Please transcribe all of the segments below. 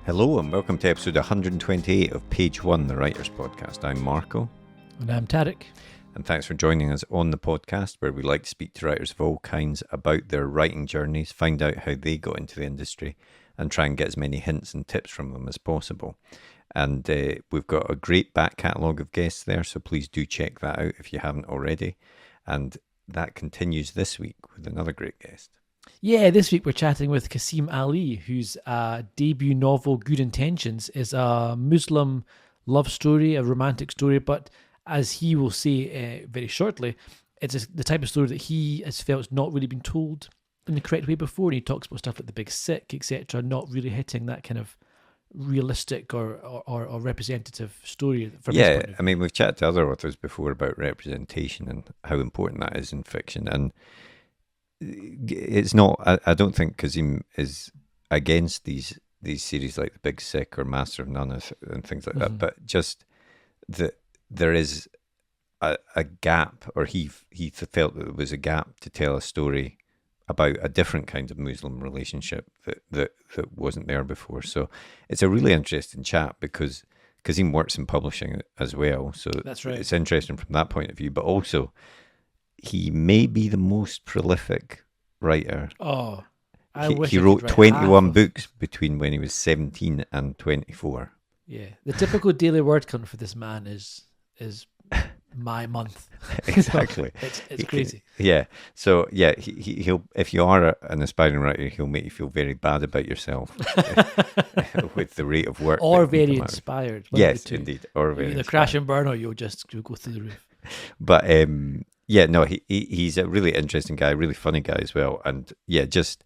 Hello and welcome to episode 128 of Page One, the Writers Podcast. I'm Marco. And I'm Tarek. And thanks for joining us on the podcast, where we like to speak to writers of all kinds about their writing journeys, find out how they got into the industry, and try and get as many hints and tips from them as possible. And we've got a great back catalogue of guests there, so please do check that out if you haven't already. And that continues this week with another great guest. Yeah, this week we're chatting with Kasim Ali, whose debut novel, Good Intentions, is a Muslim love story, a romantic story, but as he will say very shortly, it's the type of story that he has felt has not really been told in the correct way before. And he talks about stuff like the big sick, etc., not really hitting that kind of realistic or representative story. From his point of view. I mean, we've chatted to other authors before about representation and how important that is in fiction. And it's not, I don't think Kasim is against these series like The Big Sick or Master of None and things like that, but just that there is a gap, or he felt that there was a gap to tell a story about a different kind of Muslim relationship that wasn't there before. So it's a really interesting chat because Kasim works in publishing as well. So that's right. It's interesting from that point of view, but also he may be the most prolific writer. Oh, he wrote 21 books between when he was 17 and 24. Yeah, the typical daily word count for this man is my month. Exactly. It's crazy. Yeah. So yeah, he'll if you are an aspiring writer, he'll make you feel very bad about yourself with the rate of work. Or very inspired. Yes, indeed. Or very either crash and burn, or you'll go through the roof. But yeah, no, he's a really interesting guy, really funny guy as well. And yeah, just,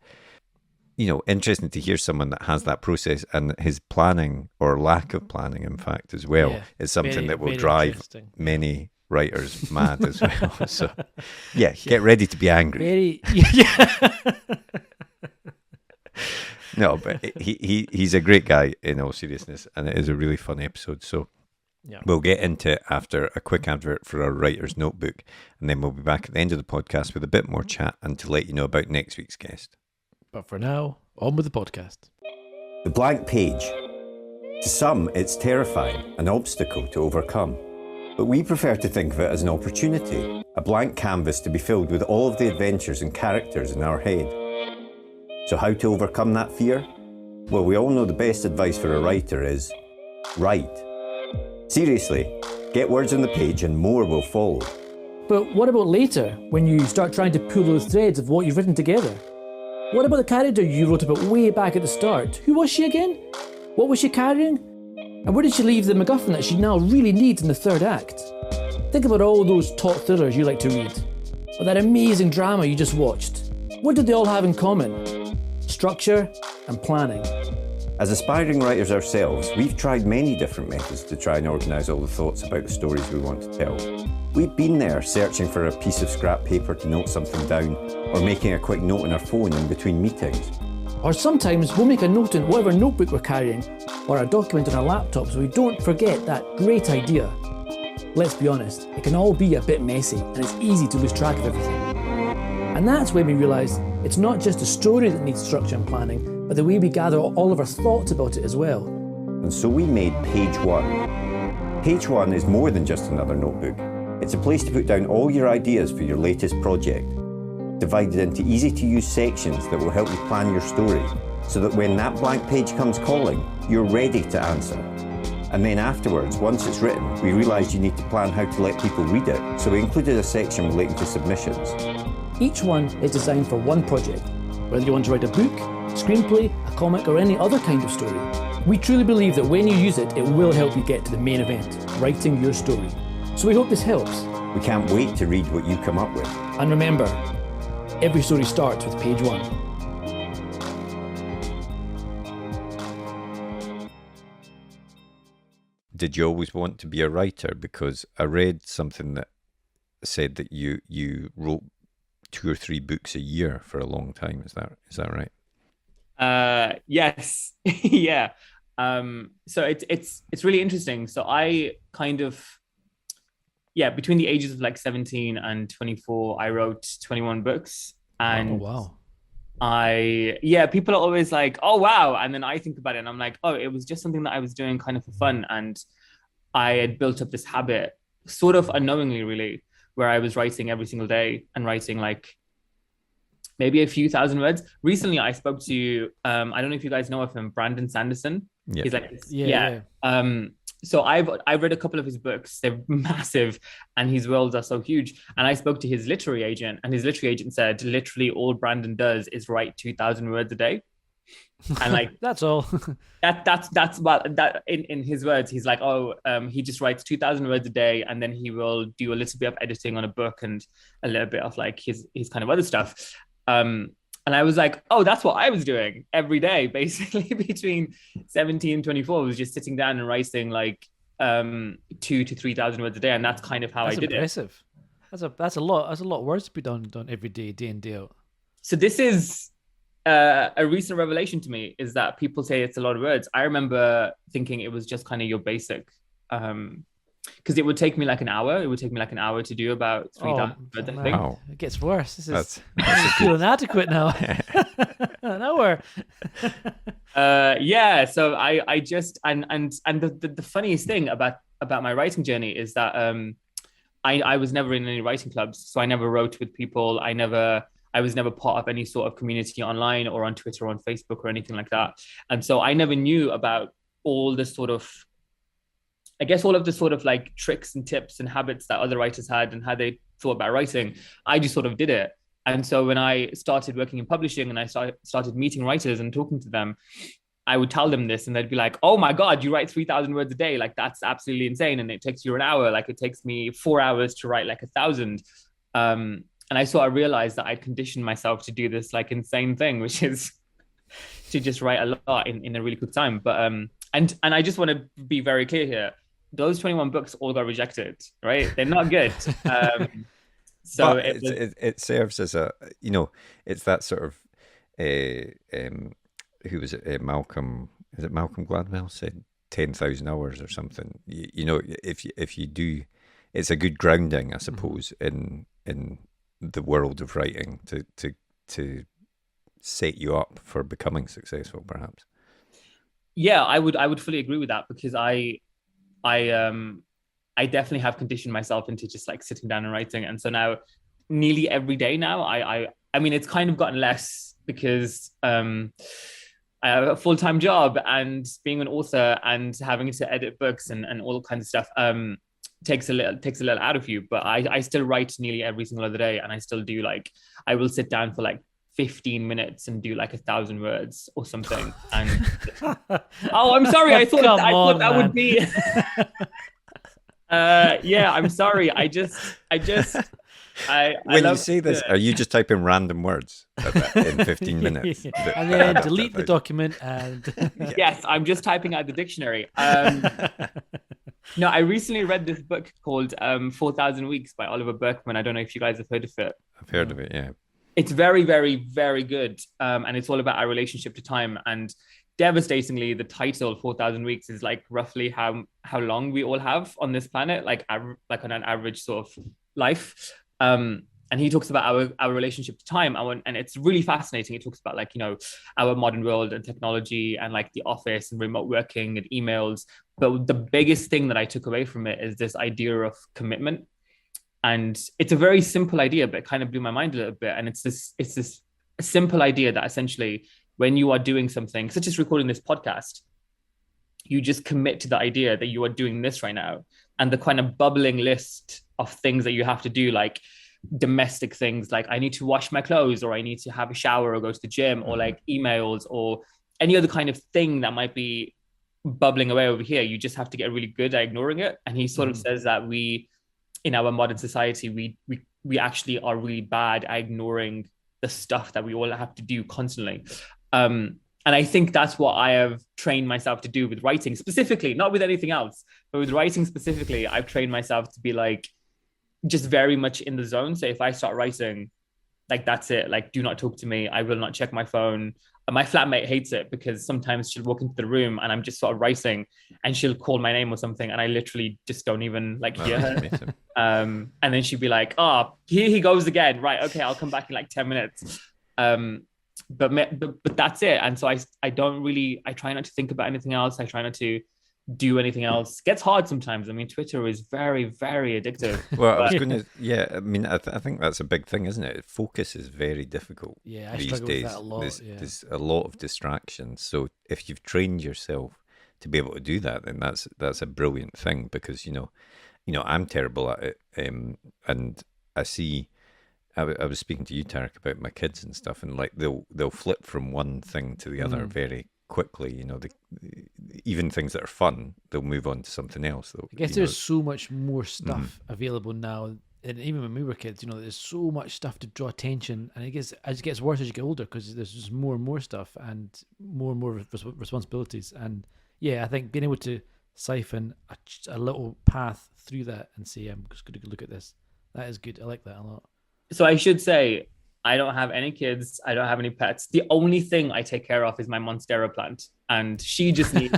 interesting to hear someone that has that process, and his planning or lack of planning, in fact, as well, is something that will drive many writers mad as well. So yeah, get ready to be angry. No, but he's a great guy in all seriousness, and it is a really fun episode. So yeah, we'll get into it after a quick advert for our writer's notebook, and then we'll be back at the end of the podcast with a bit more chat and to let you know about next week's guest. But for now, on with the podcast. The blank page. To some, it's terrifying, an obstacle to overcome. But we prefer to think of it as an opportunity, a blank canvas to be filled with all of the adventures and characters in our head. So how to overcome that fear? Well, we all know the best advice for a writer is write. Seriously, get words on the page and more will follow. But what about later, when you start trying to pull those threads of what you've written together? What about the character you wrote about way back at the start? Who was she again? What was she carrying? And where did she leave the MacGuffin that she now really needs in the third act? Think about all those top thrillers you like to read, or that amazing drama you just watched. What did they all have in common? Structure and planning. As aspiring writers ourselves, we've tried many different methods to try and organise all the thoughts about the stories we want to tell. We've been there searching for a piece of scrap paper to note something down, or making a quick note on our phone in between meetings. Or sometimes we'll make a note in whatever notebook we're carrying, or a document on our laptop so we don't forget that great idea. Let's be honest, it can all be a bit messy, and it's easy to lose track of everything. And that's when we realise it's not just a story that needs structure and planning, but the way we gather all of our thoughts about it as well. And so we made Page One. Page One is more than just another notebook. It's a place to put down all your ideas for your latest project, divided into easy-to-use sections that will help you plan your story, so that when that blank page comes calling, you're ready to answer. And then afterwards, once it's written, we realised you need to plan how to let people read it, so we included a section relating to submissions. Each one is designed for one project, whether you want to write a book, screenplay, a comic, or any other kind of story. We truly believe that when you use it, it will help you get to the main event, writing your story. So we hope this helps. We can't wait to read what you come up with. And remember, every story starts with page one. Did you always want to be a writer? Because I read something that said that you wrote 2 or 3 books a year for a long time. Is that right? Yes. Yeah. So it's really interesting. So I kind of, between the ages of like 17 and 24, I wrote 21 books. And wow. People are always like, oh wow, and then I think about it and I'm like, oh, it was just something that I was doing kind of for fun, and I had built up this habit sort of unknowingly, really, where I was writing every single day and writing like maybe a few thousand words. Recently I spoke to I don't know if you guys know of him, Brandon Sanderson. Yeah. He's like Yeah, yeah. So I've read a couple of his books. They're massive, and his worlds are so huge. And I spoke to his literary agent, and his literary agent said literally all Brandon does is write 2,000 words a day. And like that's all. that's about that in his words. He's like, he just writes 2,000 words a day, and then he will do a little bit of editing on a book and a little bit of like his kind of other stuff. And I was like, oh, that's what I was doing every day, basically between 17 and 24. I was just sitting down and writing like 2,000 to 3,000 words a day, and that's kind of how That's I did impressive. That's a lot. That's a lot of words to be done every day, day in, day out. So this is a recent revelation to me, is that people say it's a lot of words. I remember thinking it was just kind of your basic, because it would take me like an hour. It would take me like an hour to do about 3,000 words, I think. Wow. It gets worse. This is That's I feel inadequate now. An hour. So I just and the funniest thing about my writing journey is that I was never in any writing clubs, so I never wrote with people. I was never part of any sort of community online or on Twitter or on Facebook or anything like that. And so I never knew about all the sort of, I guess, all of the sort of like tricks and tips and habits that other writers had and how they thought about writing. I just sort of did it. And so when I started working in publishing and I started meeting writers and talking to them, I would tell them this and they'd be like, oh my God, you write 3,000 words a day. Like, that's absolutely insane. And it takes you an hour. Like, it takes me 4 hours to write like 1,000. And I sort of realized that I'd conditioned myself to do this like insane thing, which is to just write a lot in a really quick time. But and I just want to be very clear here. Those 21 books all got rejected, right? They're not good. So but it serves as a, it's that sort of, who was it? Malcolm, is it Malcolm Gladwell said 10,000 hours or something? If you do, it's a good grounding, I suppose, in the world of writing to set you up for becoming successful, perhaps. Yeah, I would fully agree with that, because I definitely have conditioned myself into just like sitting down and writing. And so now nearly every day now, I mean, it's kind of gotten less because I have a full-time job, and being an author and having to edit books and all kinds of stuff takes a little out of you. But I still write nearly every single other day, and I still do, like, I will sit down for like 15 minutes and do like 1,000 words or something. And oh, I'm sorry, I thought that would be I'm sorry. When you say this, are you just typing random words in 15 minutes? And then delete the document and... Yes, I'm just typing out the dictionary. No, I recently read this book called 4,000 Weeks by Oliver Berkman. I don't know if you guys have heard of it. I've heard of it, yeah. It's very, very, very good. And it's all about our relationship to time. And devastatingly, the title 4,000 Weeks is like roughly how long we all have on this planet, like on an average sort of life. And he talks about our relationship to time, and it's really fascinating. He talks about, like, our modern world and technology and like the office and remote working and emails. But the biggest thing that I took away from it is this idea of commitment. And it's a very simple idea, but it kind of blew my mind a little bit. And it's this simple idea that essentially, when you are doing something, such as recording this podcast, you just commit to the idea that you are doing this right now. And the kind of bubbling list of things that you have to do, like domestic things, like I need to wash my clothes, or I need to have a shower, or go to the gym, or like emails, or any other kind of thing that might be bubbling away over here. You just have to get really good at ignoring it. And he sort of says that we, in our modern society, we actually are really bad at ignoring the stuff that we all have to do constantly. And I think that's what I have trained myself to do with writing specifically, not with anything else, but with writing specifically. I've trained myself to be like, just very much in the zone. So if I start writing, like, that's it. Like, do not talk to me. I will not check my phone. My flatmate hates it because sometimes she'll walk into the room and I'm just sort of writing and she'll call my name or something, and I literally just don't even like hear her. And then she'd be like, oh, here he goes again. Right. Okay. I'll come back in like 10 minutes. but that's it. And so I don't really, I try not to think about anything else. I try not to do anything else. It gets hard sometimes. I mean, Twitter is very, very addictive. Well, I was going to, yeah, I mean, I think that's a big thing, isn't it? Focus is very difficult I these struggle days. with that a lot. There's a lot of distractions. So if you've trained yourself to be able to do that, then that's a brilliant thing, because, I'm terrible at it. And I see, I was speaking to you, Tarek, about my kids and stuff, and like they'll flip from one thing to the other very quickly. Even things that are fun, they'll move on to something else. I guess there's so much more stuff available now, and even when we were kids, there's so much stuff to draw attention, and it gets worse as you get older, because there's just more and more stuff and more responsibilities. And I think being able to siphon a little path through that and say, I'm just going to look at this, that is good. I like that a lot. So I should say, I don't have any kids. I don't have any pets. The only thing I take care of is my Monstera plant. And she just needs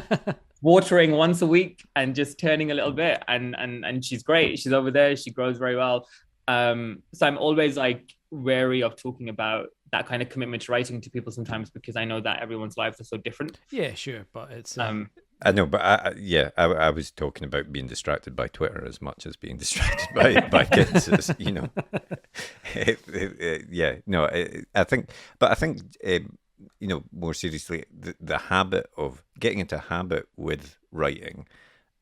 watering once a week and just turning a little bit. And she's great. She's over there. She grows very well. So I'm always like wary of talking about that kind of commitment to writing to people sometimes, because I know that everyone's lives are so different. Yeah, sure. But it's... I know, but I was talking about being distracted by Twitter as much as being distracted by kids. I think, more seriously, the habit of getting into a habit with writing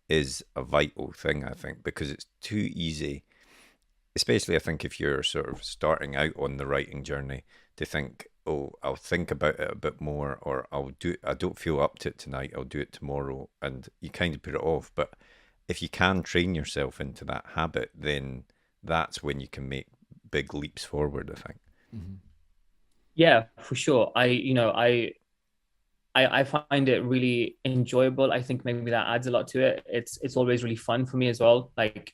is a vital thing, I think, because it's too easy, especially I think if you're sort of starting out on the writing journey, to think, oh, I'll think about it a bit more, or I don't feel up to it tonight, I'll do it tomorrow, and you kind of put it off. But if you can train yourself into that habit, then that's when you can make big leaps forward, I think. Mm-hmm. Yeah, for sure. I find it really enjoyable. I think maybe that adds a lot to it. It's always really fun for me as well. Like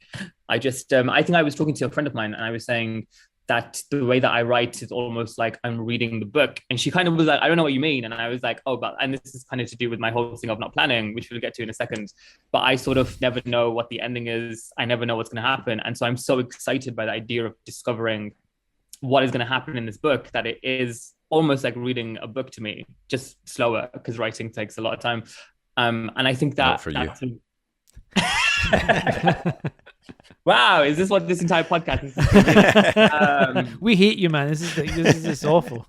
I think I was talking to a friend of mine, and I was saying that the way that I write is almost like I'm reading the book. And she kind of was like, I don't know what you mean. And I was like, and this is kind of to do with my whole thing of not planning, which we'll get to in a second. But I sort of never know what the ending is. I never know what's going to happen. And so I'm so excited by the idea of discovering what is going to happen in this book, that it is almost like reading a book to me, just slower, because writing takes a lot of time. And I think that... Not for you. Wow, is this what this entire podcast is? We hate you, man. This is awful.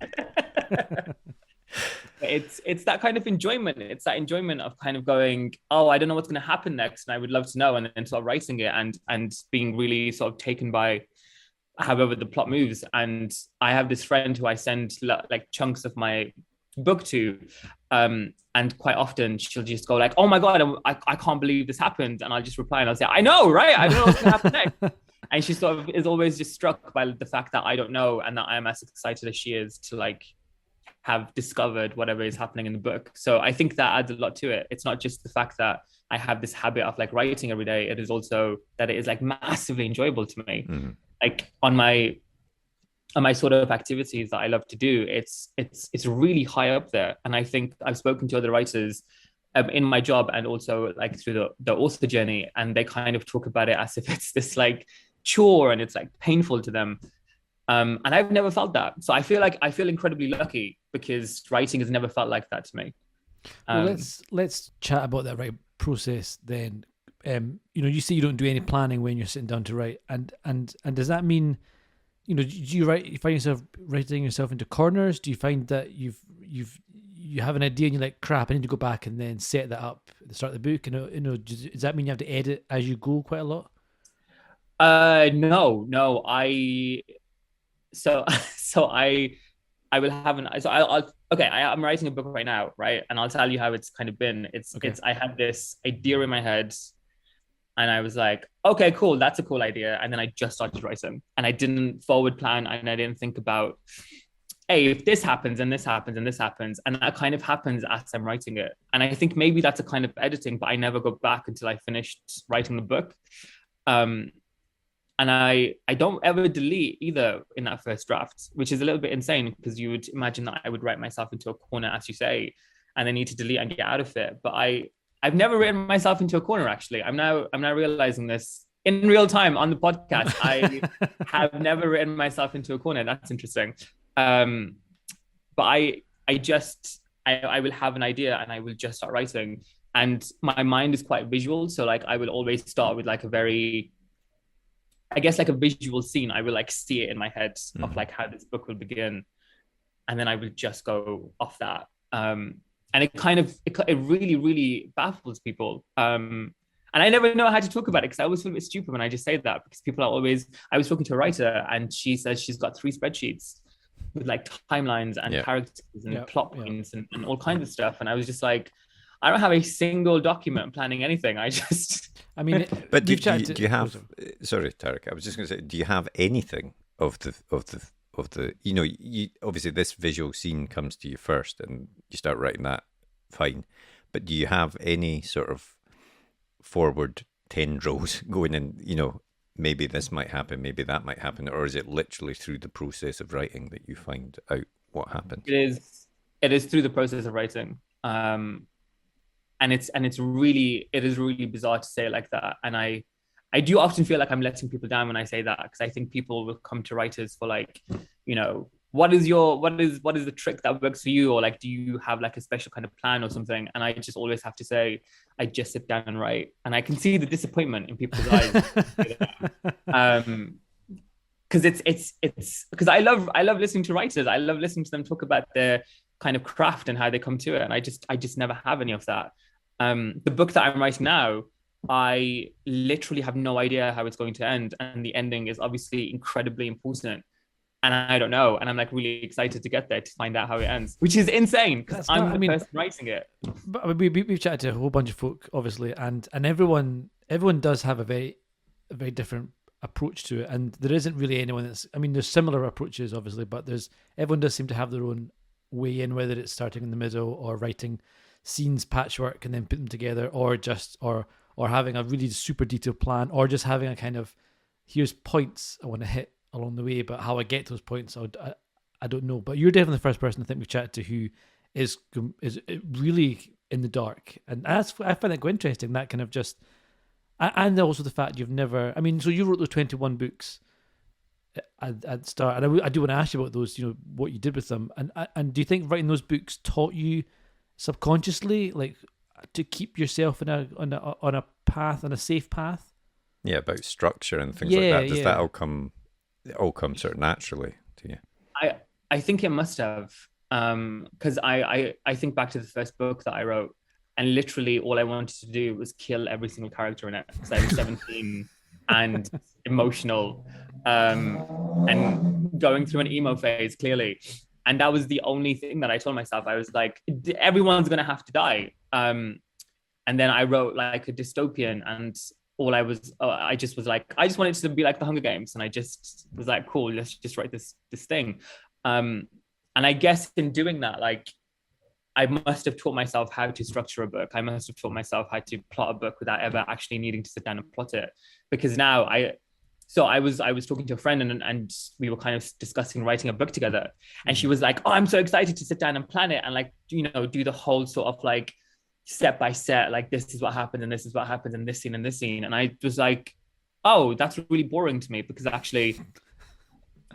It's that kind of enjoyment. It's that enjoyment of kind of going, oh, I don't know what's going to happen next, and I would love to know, and then sort of writing it and being really sort of taken by however the plot moves. And I have this friend who I send like chunks of my book to, and quite often she'll just go like, oh my god, I can't believe this happened, and I'll just reply and I'll say, I know, right? I don't know what's gonna happen next. And she sort of is always just struck by the fact that I don't know, and that I am as excited as she is to like have discovered whatever is happening in the book. So I think that adds a lot to it. It's not just the fact that I have this habit of like writing every day, it is also that it is like massively enjoyable to me. Mm-hmm. Like on my sort of activities that I love to do, it's really high up there. And I think I've spoken to other writers in my job and also like through the author journey, and they kind of talk about it as if it's this like chore and it's like painful to them. And I've never felt that. So I feel incredibly lucky, because writing has never felt like that to me. Well, let's chat about that right process then. You say you don't do any planning when you're sitting down to write, and does that mean, do you find yourself writing yourself into corners? Do you find that you have an idea and you're like, crap, I need to go back and then set that up at the start of the book? Does that mean you have to edit as you go quite a lot? No. I'm writing a book right now, right? And I'll tell you how it's kind of been. I had this idea in my head, and I was like, okay, cool, that's a cool idea. And then I just started writing, and I didn't forward plan, and I didn't think about, hey, if this happens and this happens and this happens, and that kind of happens as I'm writing it. And I think maybe that's a kind of editing, but I never go back until I finished writing the book. And I don't ever delete either in that first draft, which is a little bit insane, because you would imagine that I would write myself into a corner, as you say, and I need to delete and get out of it. But I've never written myself into a corner, actually. I'm now realizing this in real time on the podcast. I have never written myself into a corner. That's interesting. but I will have an idea and I will just start writing. And my mind is quite visual. So like I will always start with like a very, I guess like a visual scene. I will like see it in my head of like how this book will begin. And then I will just go off that. And it really, really baffles people. And I never know how to talk about it because I always feel a bit stupid when I just say that, because people are always, I was talking to a writer and she says she's got 3 spreadsheets with like timelines and characters and plot points and all kinds of stuff. And I was just like, I don't have a single document planning anything. I mean, but do you have, sorry, Tarek, I was just going to say, do you have anything of the, you know, obviously this visual scene comes to you first and you start writing that, fine. But do you have any sort of forward tendrils going in, you know, maybe this might happen, maybe that might happen, or is it literally through the process of writing that you find out what happens? It is through the process of writing. And it is really bizarre to say it like that. And I do often feel like I'm letting people down when I say that, because I think people will come to writers for like, you know, what is the trick that works for you? Or like, do you have like a special kind of plan or something? And I just always have to say, I just sit down and write. And I can see the disappointment in people's eyes. Because it's because I love listening to writers. I love listening to them talk about their kind of craft and how they come to it. And I just never have any of that. The book that I'm writing now, I literally have no idea how it's going to end. And the ending is obviously incredibly important. And I don't know. And I'm like really excited to get there to find out how it ends, which is insane because I'm the person writing it. But we've chatted to a whole bunch of folk, obviously, and everyone does have a very different approach to it. And there isn't really anyone that's, I mean, there's similar approaches, obviously, but everyone does seem to have their own way in, whether it's starting in the middle or writing scenes patchwork and then put them together, or just or having a really super detailed plan, or just having a kind of, here's points I want to hit along the way, but how I get those points, I don't know. But you're definitely the first person I think we've chatted to who is really in the dark, and I find that quite interesting. That kind of just, and also the fact you've never, I mean, so you wrote those 21 books at start, and I do want to ask you about those, you know, what you did with them, and do you think writing those books taught you subconsciously, like, to keep yourself on a path, on a safe path? Yeah, about structure and things like that. Does that all come sort of naturally to you? I think it must have, because I think back to the first book that I wrote, and literally all I wanted to do was kill every single character in it, because I was 17 and emotional, and going through an emo phase, clearly. And that was the only thing that I told myself. I was like, everyone's going to have to die. And then I wrote like a dystopian, and I just was like, I just wanted to be like the Hunger Games. And I just was like, cool, let's just write this thing. And I guess in doing that, like, I must have taught myself how to structure a book. I must have taught myself how to plot a book without ever actually needing to sit down and plot it. Because now I was talking to a friend, and we were kind of discussing writing a book together. And she was like, oh, I'm so excited to sit down and plan it and, like, you know, do the whole sort of like set by set, like, this is what happened and this is what happened in this scene and this scene. And I was like, oh, that's really boring to me, because actually,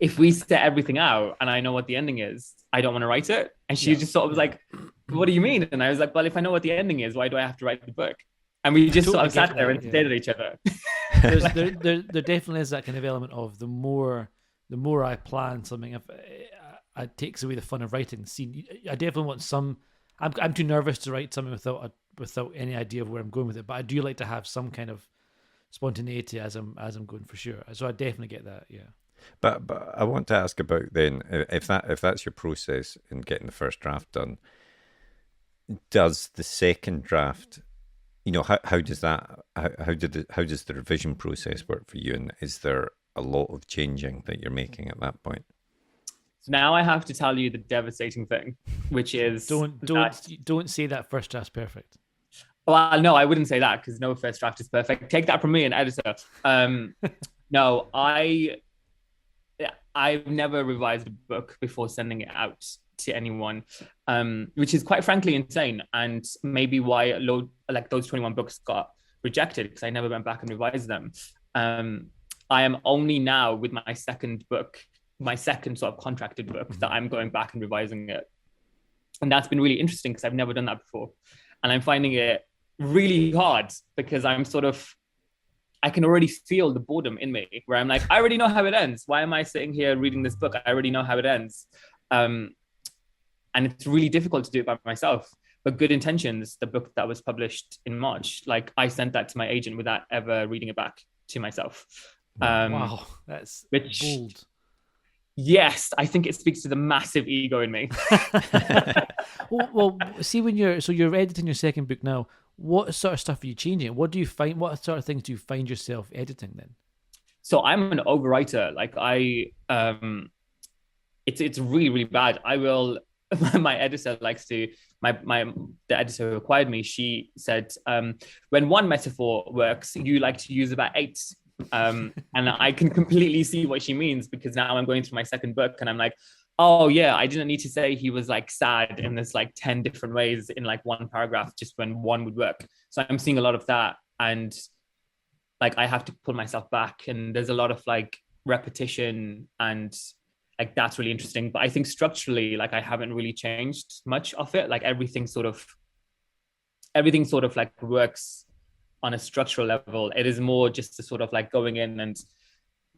if we set everything out and I know what the ending is, I don't want to write it. And she just sort of was like, what do you mean? And I was like, well, if I know what the ending is, why do I have to write the book? And we just sort of sat there and stared at each other. there definitely is that kind of element of the more I plan something, if it takes away the fun of writing the scene. I definitely want some. I'm too nervous to write something without any idea of where I'm going with it. But I do like to have some kind of spontaneity as I'm going, for sure. So I definitely get that. Yeah. But I want to ask about then, if that's your process in getting the first draft done, does the second draft, you know, how does that, how does the revision process work for you, and is there a lot of changing that you're making at that point? So now I have to tell you the devastating thing, which is don't say that first draft's perfect. Well, no, I wouldn't say that, because no first draft is perfect. Take that from me, an editor. No, I've never revised a book before sending it out to anyone, which is quite frankly insane, and maybe why those 21 books got rejected, because I never went back and revised them. I am only now with my second book my second sort of contracted book that I'm going back and revising it. And that's been really interesting because I've never done that before. And I'm finding it really hard because I can already feel the boredom in me where I'm like, I already know how it ends. Why am I sitting here reading this book? I already know how it ends. And it's really difficult to do it by myself. But Good Intentions, the book that was published in March, like I sent that to my agent without ever reading it back to myself. Wow, that's bold. Yes, I think it speaks to the massive ego in me. well, see, when you're editing your second book now, what sort of stuff are you changing? What do you find? What sort of things do you find yourself editing then? So I'm an overwriter. Like it's really, really bad. I will. My editor likes to. The editor who acquired me. She said, when one metaphor works, you like to use about 8. And I can completely see what she means because now I'm going through my second book and I'm like, oh yeah, I didn't need to say he was like sad in this like 10 different ways in like one paragraph just when one would work. So I'm seeing a lot of that, and like I have to pull myself back, and there's a lot of like repetition, and like that's really interesting. But I think structurally, like I haven't really changed much of it. Like everything sort of like works on a structural level. It is more just a sort of like going in and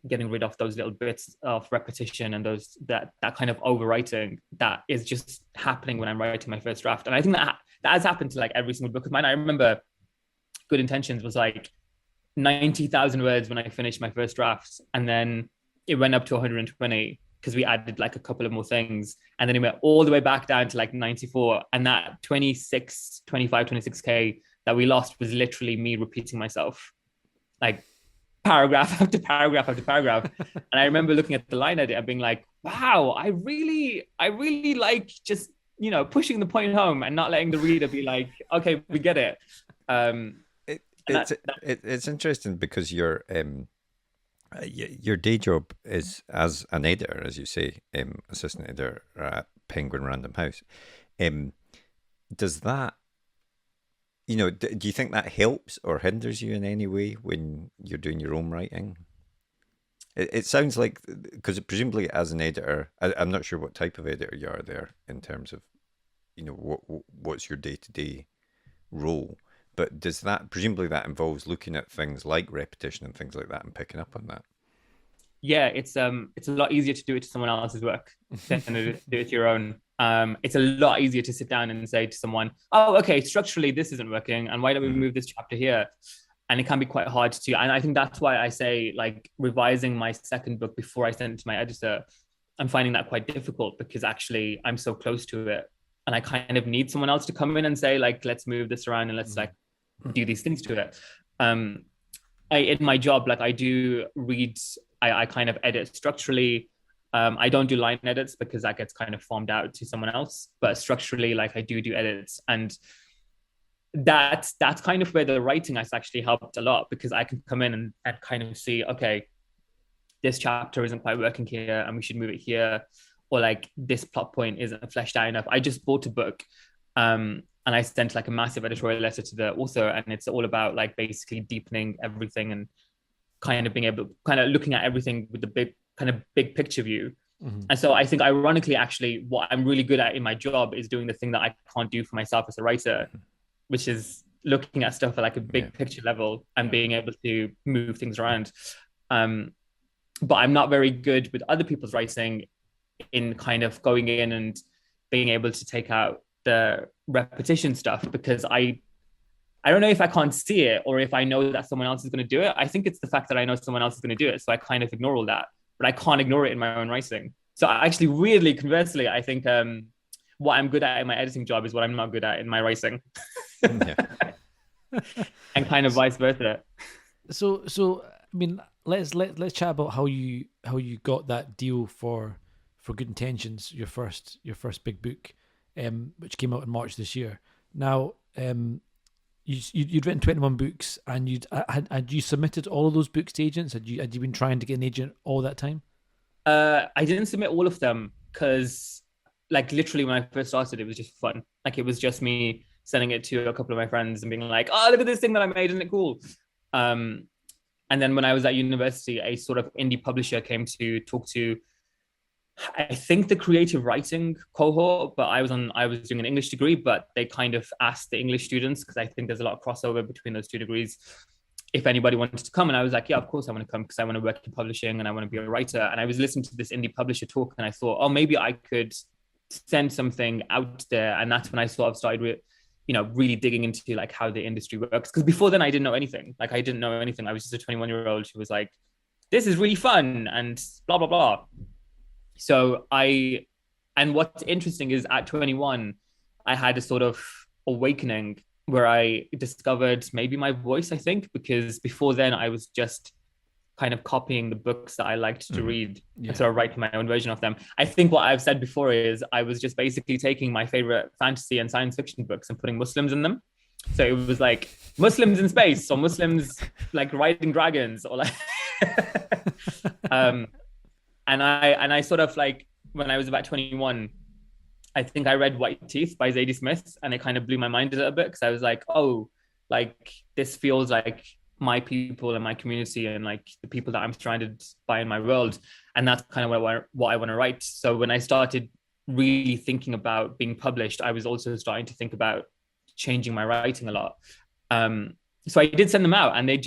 getting rid of those little bits of repetition and that kind of overwriting that is just happening when I'm writing my first draft. And I think that has happened to like every single book of mine. I remember Good Intentions was like 90,000 words when I finished my first draft, and then it went up to 120 because we added like a couple of more things, and then it went all the way back down to like 94, and that 26k that we lost was literally me repeating myself like paragraph after paragraph after paragraph. And I remember looking at the line edit and being like, wow, I really like just, you know, pushing the point home and not letting the reader be like, okay, we get it. It's interesting because your day job is as an editor, as you say, assistant editor at Penguin Random House. Does that, you know, do you think that helps or hinders you in any way when you're doing your own writing? It sounds like, because presumably as an editor, I'm not sure what type of editor you are there in terms of, you know, what's your day-to-day role, but does that, presumably that involves looking at things like repetition and things like that and picking up on that? Yeah, it's a lot easier to do it to someone else's work than to do it to your own. It's a lot easier to sit down and say to someone, oh, okay, structurally this isn't working, and why don't we move this chapter here? And it can be quite hard to, and I think that's why I say like revising my second book before I send it to my editor, I'm finding that quite difficult because actually I'm so close to it, and I kind of need someone else to come in and say like, let's move this around and let's like do these things to it. In my job, like I do read, I kind of edit structurally. I don't do line edits because that gets kind of farmed out to someone else, but structurally, like I do edits, and that's kind of where the writing has actually helped a lot, because I can come in and kind of see, okay, this chapter isn't quite working here and we should move it here, or like this plot point isn't fleshed out enough. I just bought a book and I sent like a massive editorial letter to the author, and it's all about like basically deepening everything and kind of being able to kind of looking at everything with the big picture view. And so I think ironically, actually, what I'm really good at in my job is doing the thing that I can't do for myself as a writer, which is looking at stuff at like a big picture level and being able to move things around. But I'm not very good with other people's writing in kind of going in and being able to take out the repetition stuff, because I don't know if I can't see it or if I know that someone else is going to do it. I think it's the fact that I know someone else is going to do it, so I kind of ignore all that, but I can't ignore it in my own writing. So actually, weirdly, conversely, I think what I'm good at in my editing job is what I'm not good at in my writing. And kind of vice versa. So I mean, let's chat about how you got that deal for Good Intentions, your first big book, which came out in March this year. Now, you'd written 21 books, and had you submitted all of those books to agents? Had you been trying to get an agent all that time? I didn't submit all of them because, like, literally when I first started, it was just fun. Like, it was just me sending it to a couple of my friends and being like, "Oh, look at this thing that I made! Isn't it cool?" And then when I was at university, a sort of indie publisher came to talk to I think the creative writing cohort, but I was doing an English degree, but they kind of asked the English students, because I think there's a lot of crossover between those two degrees, if anybody wanted to come. And I was like, yeah, of course I want to come, because I want to work in publishing and I want to be a writer. And I was listening to this indie publisher talk, and I thought, oh, maybe I could send something out there. And that's when I sort of started with, really digging into like how the industry works. Because before then I didn't know anything. Like I didn't know anything. I was just a 21-year-old who was like, this is really fun and blah, blah, blah. So and what's interesting is at 21, I had a sort of awakening where I discovered maybe my voice, I think, because before then I was just kind of copying the books that I liked to read and sort of writing my own version of them. I think what I've said before is I was just basically taking my favorite fantasy and science fiction books and putting Muslims in them. So it was like Muslims in space, or Muslims like riding dragons, or like and I sort of like, when I was about 21, I think I read White Teeth by Zadie Smith, and it kind of blew my mind a little bit, because I was like, oh, like this feels like my people and my community and like the people that I'm surrounded by in my world. And that's kind of what I want to write. So when I started really thinking about being published, I was also starting to think about changing my writing a lot. So I did send them out, and they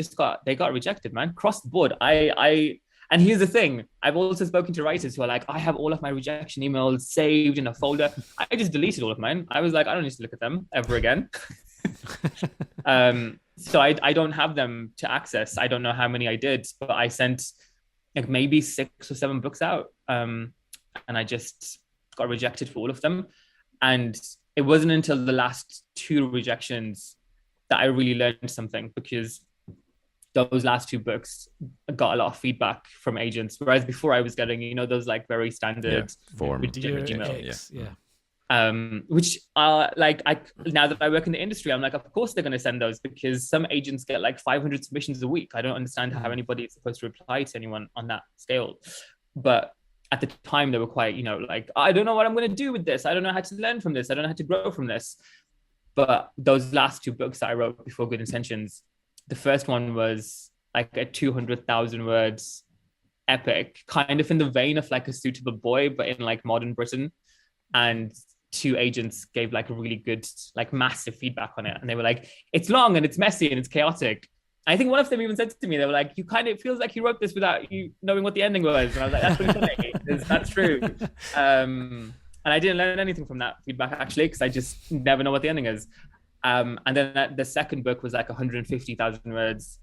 got rejected, man, across the board. And here's the thing, I've also spoken to writers who are like, I have all of my rejection emails saved in a folder. I just deleted all of mine. I was like, I don't need to look at them ever again. So I don't have them to access. I don't know how many I did, but I sent like maybe 6 or 7 books out. And I just got rejected for all of them. And it wasn't until the last 2 rejections that I really learned something, because those last 2 books got a lot of feedback from agents, whereas before I was getting, those like very standard form emails. Which are like, now that I work in the industry, I'm like, of course they're going to send those, because some agents get like 500 submissions a week. I don't understand how anybody is supposed to reply to anyone on that scale. But at the time they were quite, like, I don't know what I'm going to do with this. I don't know how to learn from this. I don't know how to grow from this. But those last 2 books that I wrote before Good Intentions, the first one was like a 200,000 words epic, kind of in the vein of like A Suitable Boy, but in like modern Britain. And 2 agents gave like a really good, like massive feedback on it. And they were like, it's long and it's messy and it's chaotic. I think one of them even said to me, they were like, it feels like you wrote this without you knowing what the ending was. And I was like, that's really funny. That's true. And I didn't learn anything from that feedback, actually, because I just never know what the ending is. And then the second book was like 150,000 words.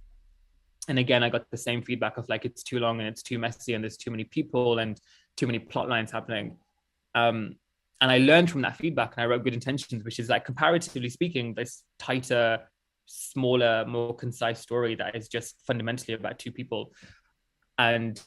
And again, I got the same feedback of like, it's too long and it's too messy and there's too many people and too many plot lines happening. And I learned from that feedback, and I wrote Good Intentions, which is like, comparatively speaking, this tighter, smaller, more concise story that is just fundamentally about 2 people. And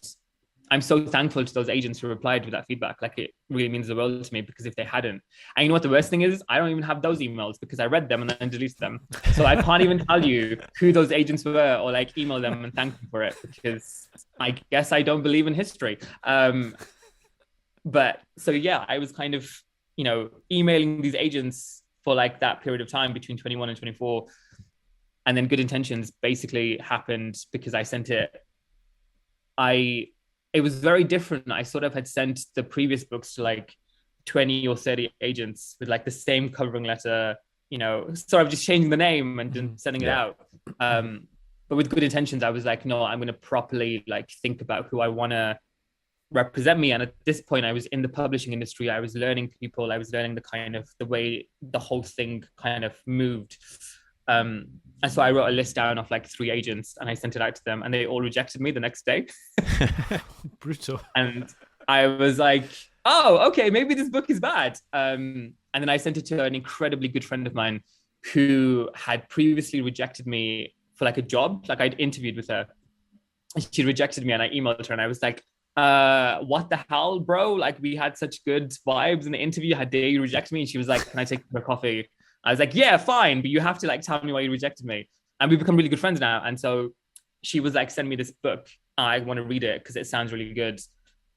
I'm so thankful to those agents who replied with that feedback. Like, it really means the world to me, because if they hadn't, and you know what the worst thing is? I don't even have those emails, because I read them and then deleted them. So I can't even tell you who those agents were, or like email them and thank them for it, because I guess I don't believe in history. But so yeah, I was kind of, emailing these agents for like that period of time between 21 and 24. And then Good Intentions basically happened because I sent it. It was very different. I sort of had sent the previous books to like 20 or 30 agents with like the same covering letter, sort of just changing the name and then sending it out. But with Good Intentions, I was like, no, I'm going to properly like think about who I want to represent me. And at this point, I was in the publishing industry. I was learning people. I was learning the way the whole thing kind of moved. And so I wrote a list down of like 3 agents, and I sent it out to them, and they all rejected me the next day. Brutal. And I was like, oh, okay, maybe this book is bad. And then I sent it to an incredibly good friend of mine who had previously rejected me for like a job. Like, I'd interviewed with her. She rejected me, and I emailed her, and I was like, what the hell, bro? Like, we had such good vibes in the interview. How dare you reject me? And she was like, can I take you for coffee? I was like, yeah, fine, but you have to like tell me why you rejected me. And we've become really good friends now. And so she was like, send me this book. I want to read it because it sounds really good.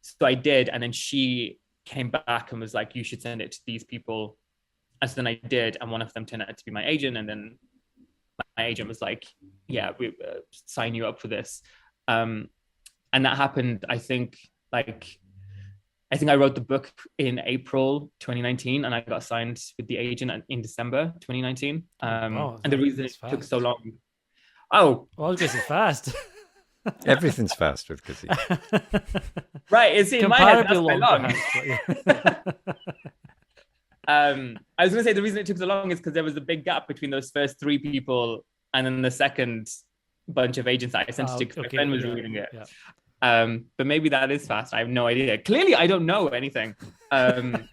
So I did. And then she came back and was like, you should send it to these people. And so then I did. And one of them turned out to be my agent. And then my agent was like, yeah, we sign you up for this. And that happened, I think, like I think I wrote the book in April 2019, and I got signed with the agent in December 2019. Wow, And the reason it that's took fast. so long. Oh, Well, I was going to say fast. Everything's fast with Kasim. right. It's in my head, that's Comparably quite long. perhaps, but yeah. I was going to say the reason it took so long is because there was a big gap between those first 3 people and then the second bunch of agents that I sent it to because my friend was reading it. Yeah. But maybe that is fast. I have no idea. Clearly, I don't know anything. And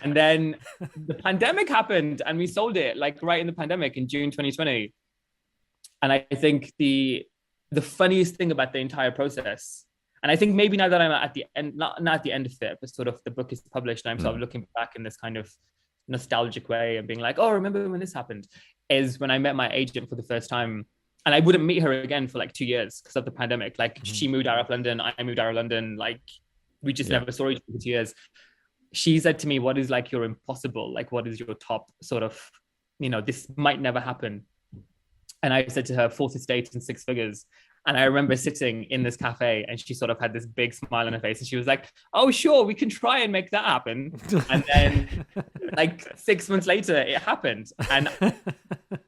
then the pandemic happened and we sold it like right in the pandemic in June 2020. And I think the funniest thing about the entire process, and I think maybe now that I'm at the end, not at the end of it, but sort of the book is published and I'm sort of looking back in this kind of nostalgic way and being like, oh, remember when this happened, is when I met my agent for the first time. And I wouldn't meet her again for like 2 years because of the pandemic. Like she moved out of London, I moved out of London. Like we just never saw each other for 2 years. She said to me, what is like your impossible? Like what is your top sort of, this might never happen. And I said to her, 4th estate and 6 figures. And I remember sitting in this cafe and she sort of had this big smile on her face. And she was like, oh, sure, we can try and make that happen. And then like 6 months later, it happened. And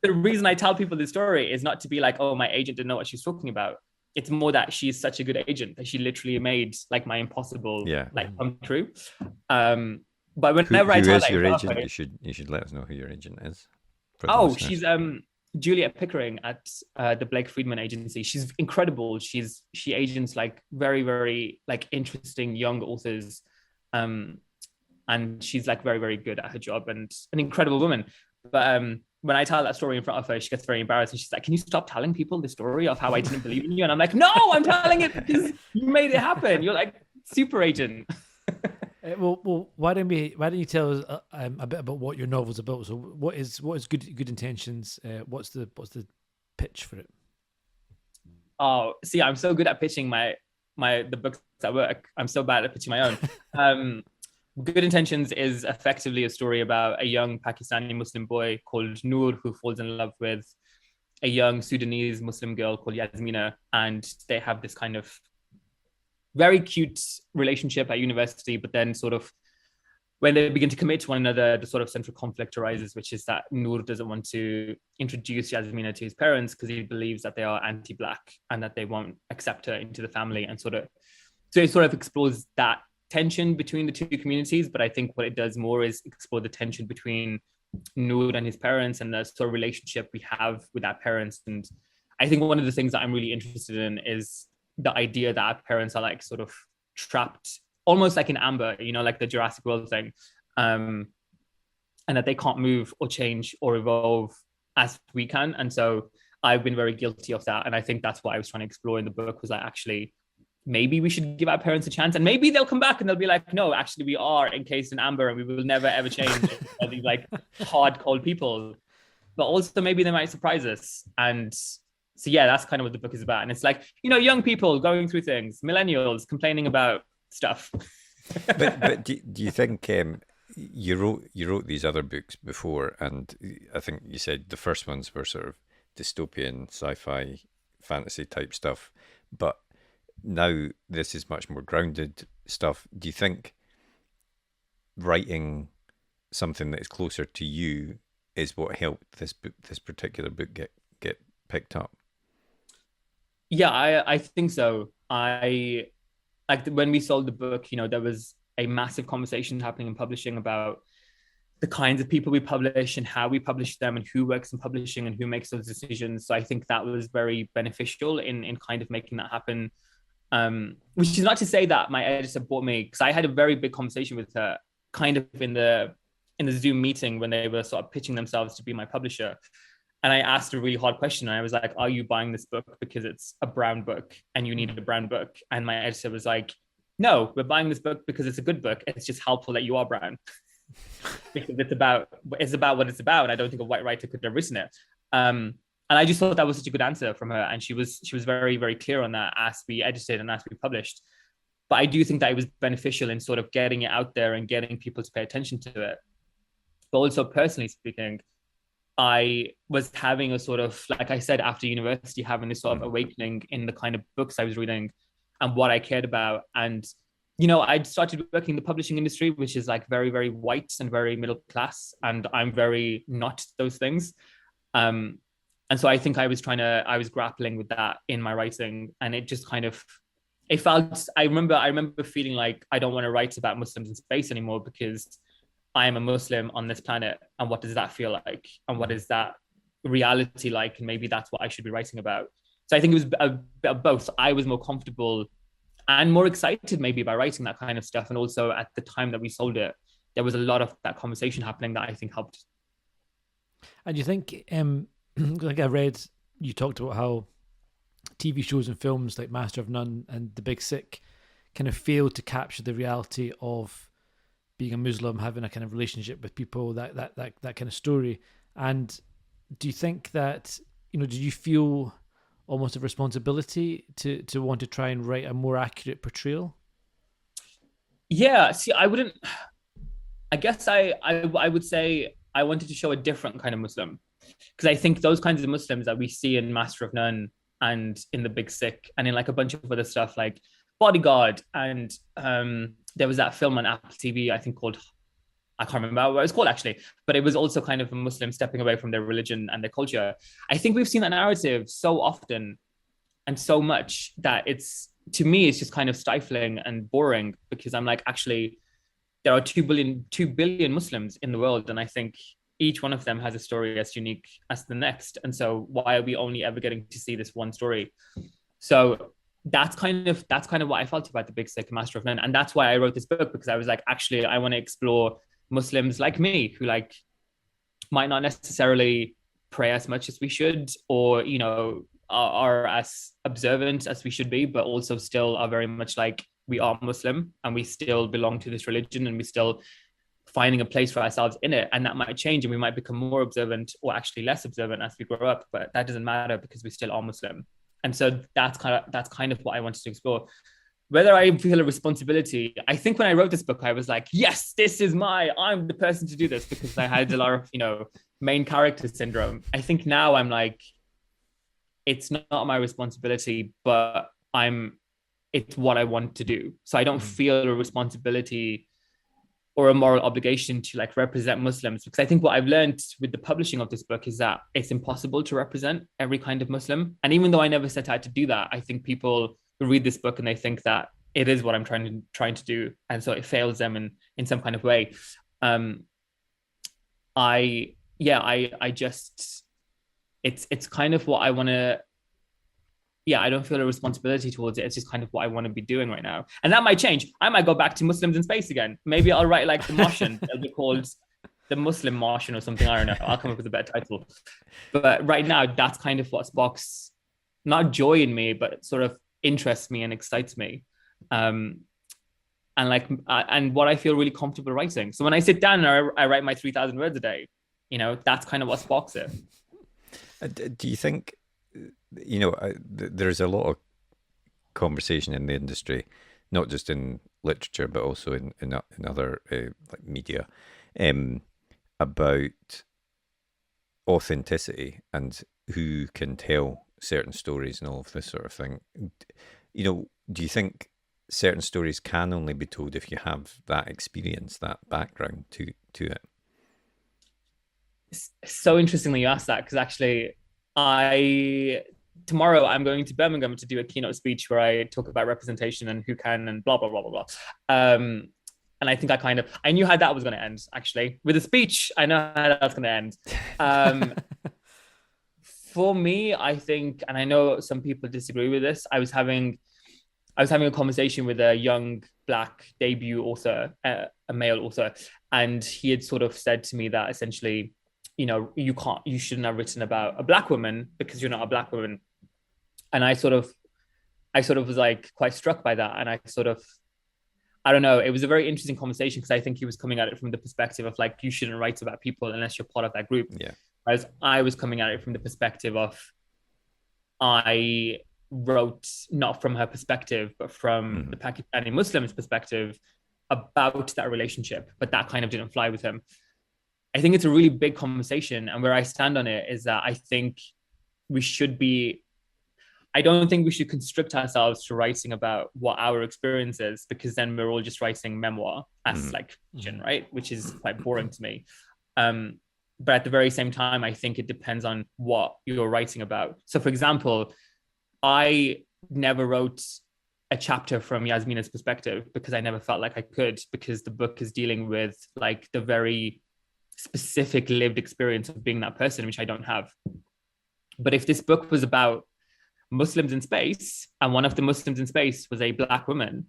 the reason I tell people this story is not to be like, oh, my agent didn't know what she was talking about. It's more that she's such a good agent that she literally made like my impossible like come true. But whenever I tell is that your agent? You should let us know who your agent is. Oh, she's Juliet Pickering at the Blake Friedman agency. She's incredible. She agents like very, very like interesting young authors. And she's like very, very good at her job and an incredible woman. But when I tell that story in front of her, she gets very embarrassed and she's like, can you stop telling people the story of how I didn't believe in you? And I'm like, no, I'm telling it because you made it happen. You're like super agent. Well, why don't you tell us a bit about what your novel's about? So, what is Good Intentions? What's the pitch for it? Oh, see, I'm so good at pitching the books at work. I'm so bad at pitching my own. Good Intentions is effectively a story about a young Pakistani Muslim boy called Noor who falls in love with a young Sudanese Muslim girl called Yasmina, and they have this kind of very cute relationship at university, but then sort of when they begin to commit to one another, the sort of central conflict arises, which is that Noor doesn't want to introduce Yasmina to his parents because he believes that they are anti-Black and that they won't accept her into the family, and so it sort of explores that tension between the two communities. But I think what it does more is explore the tension between Noor and his parents and the sort of relationship we have with our parents. And I think one of the things that I'm really interested in is the idea that our parents are like sort of trapped almost like in amber, like the Jurassic World thing, and that they can't move or change or evolve as we can. And so I've been very guilty of that. And I think that's what I was trying to explore in the book, was like, actually, maybe we should give our parents a chance, and maybe they'll come back and they'll be like, no, actually we are encased in amber and we will never ever change. These like hard, cold people. But also maybe they might surprise us. And so, yeah, that's kind of what the book is about. And it's like, young people going through things, millennials complaining about stuff. but do you think you wrote these other books before, and I think you said the first ones were sort of dystopian, sci-fi, fantasy type stuff, but now this is much more grounded stuff. Do you think writing something that is closer to you is what helped this particular book get picked up? Yeah, I think so. I like when we sold the book, there was a massive conversation happening in publishing about the kinds of people we publish and how we publish them and who works in publishing and who makes those decisions. So I think that was very beneficial in kind of making that happen. Which is not to say that my editor bought me, because I had a very big conversation with her kind of in the Zoom meeting when they were sort of pitching themselves to be my publisher. And I asked a really hard question. And I was like, are you buying this book because it's a brown book and you need a brown book? And my editor was like, no, we're buying this book because it's a good book. It's just helpful that you are brown. Because it's about what it's about. And I don't think a white writer could have written it. And I just thought that was such a good answer from her. And she was very, very clear on that as we edited and as we published. But I do think that it was beneficial in sort of getting it out there and getting people to pay attention to it. But also personally speaking, I was having a sort of, like I said, after university, having this sort of awakening in the kind of books I was reading. and what I cared about. And I'd started working in the publishing industry, which is like very, very white and very middle class, and I'm very not those things. And so I think I was grappling with that in my writing, and it just kind of, it felt, I remember feeling like I don't want to write about Muslims in space anymore, because I am a Muslim on this planet, and what does that feel like, and what is that reality like, and maybe that's what I should be writing about. So I think it was a bit of both. I was more comfortable and more excited maybe by writing that kind of stuff, and also at the time that we sold it, there was a lot of that conversation happening that I think helped. And you think, like I read, you talked about how TV shows and films like Master of None and The Big Sick kind of failed to capture the reality of being a Muslim, having a kind of relationship with people, that kind of story. And do you think that, did you feel almost a responsibility to want to try and write a more accurate portrayal? Yeah, see, I guess I would say I wanted to show a different kind of Muslim, because I think those kinds of Muslims that we see in Master of None and in The Big Sick and in like a bunch of other stuff like Bodyguard, and there was that film on Apple TV, I think called, I can't remember what it was called actually, but it was also kind of a Muslim stepping away from their religion and their culture. I think we've seen that narrative so often and so much that to me, it's just kind of stifling and boring, because I'm like, actually, there are 2 billion Muslims in the world, and I think each one of them has a story as unique as the next. And so why are we only ever getting to see this one story? So that's kind of what I felt about The Big Sick and Master of None. And that's why I wrote this book, because I was like, actually, I want to explore Muslims like me, who like might not necessarily pray as much as we should, or, are as observant as we should be, but also still are very much like, we are Muslim and we still belong to this religion, and we still finding a place for ourselves in it. And that might change, and we might become more observant or actually less observant as we grow up, but that doesn't matter, because we still are Muslim. And so that's kind of what I wanted to explore. Whether I feel a responsibility, I think when I wrote this book, I was like, yes, I'm the person to do this, because I had a lot of, main character syndrome. I think now I'm like, it's not my responsibility, but it's what I want to do. So I don't feel a responsibility or a moral obligation to like represent Muslims, because I think what I've learned with the publishing of this book is that it's impossible to represent every kind of Muslim. And even though I never set out to do that, I think people read this book and they think that it is what I'm trying to do, and so it fails them in some kind of way. I just, it's kind of what I want to. Yeah, I don't feel a responsibility towards it. It's just kind of what I want to be doing right now. And that might change. I might go back to Muslims in space again. Maybe I'll write like The Martian. It'll be called The Muslim Martian or something. I don't know. I'll come up with a better title. But right now, that's kind of what sparks not joy in me, but sort of interests me and excites me. And what I feel really comfortable writing. So when I sit down and I write my 3,000 words a day, that's kind of what sparks it. Do you think, there's a lot of conversation in the industry, not just in literature, but also in other like media, about authenticity and who can tell certain stories and all of this sort of thing. Do you think certain stories can only be told if you have that experience, that background to it? It's so interestingly you asked that, because actually tomorrow I'm going to Birmingham to do a keynote speech where I talk about representation and who can and blah, blah, blah, blah, blah. And I think I knew how that was going to end, actually. With a speech, I know how that's going to end. For me, I think, and I know some people disagree with this, I was having a conversation with a young Black debut author, a male author, and he had sort of said to me that essentially, you shouldn't have written about a Black woman because you're not a Black woman. And I sort of was like quite struck by that. And I don't know, it was a very interesting conversation, because I think he was coming at it from the perspective of like, you shouldn't write about people unless you're part of that group. Yeah. Whereas I was coming at it from the perspective of, I wrote not from her perspective, but from the Pakistani Muslim's perspective about that relationship, but that kind of didn't fly with him. I think it's a really big conversation, and where I stand on it is that I think we should be, I don't think we should constrict ourselves to writing about what our experience is, because then we're all just writing memoir as like fiction, right? Which is quite boring to me. But at the very same time, I think it depends on what you're writing about. So, for example, I never wrote a chapter from Yasmina's perspective because I never felt like I could, because the book is dealing with like the very specific lived experience of being that person, which I don't have. But if this book was about Muslims in space, and one of the Muslims in space was a Black woman,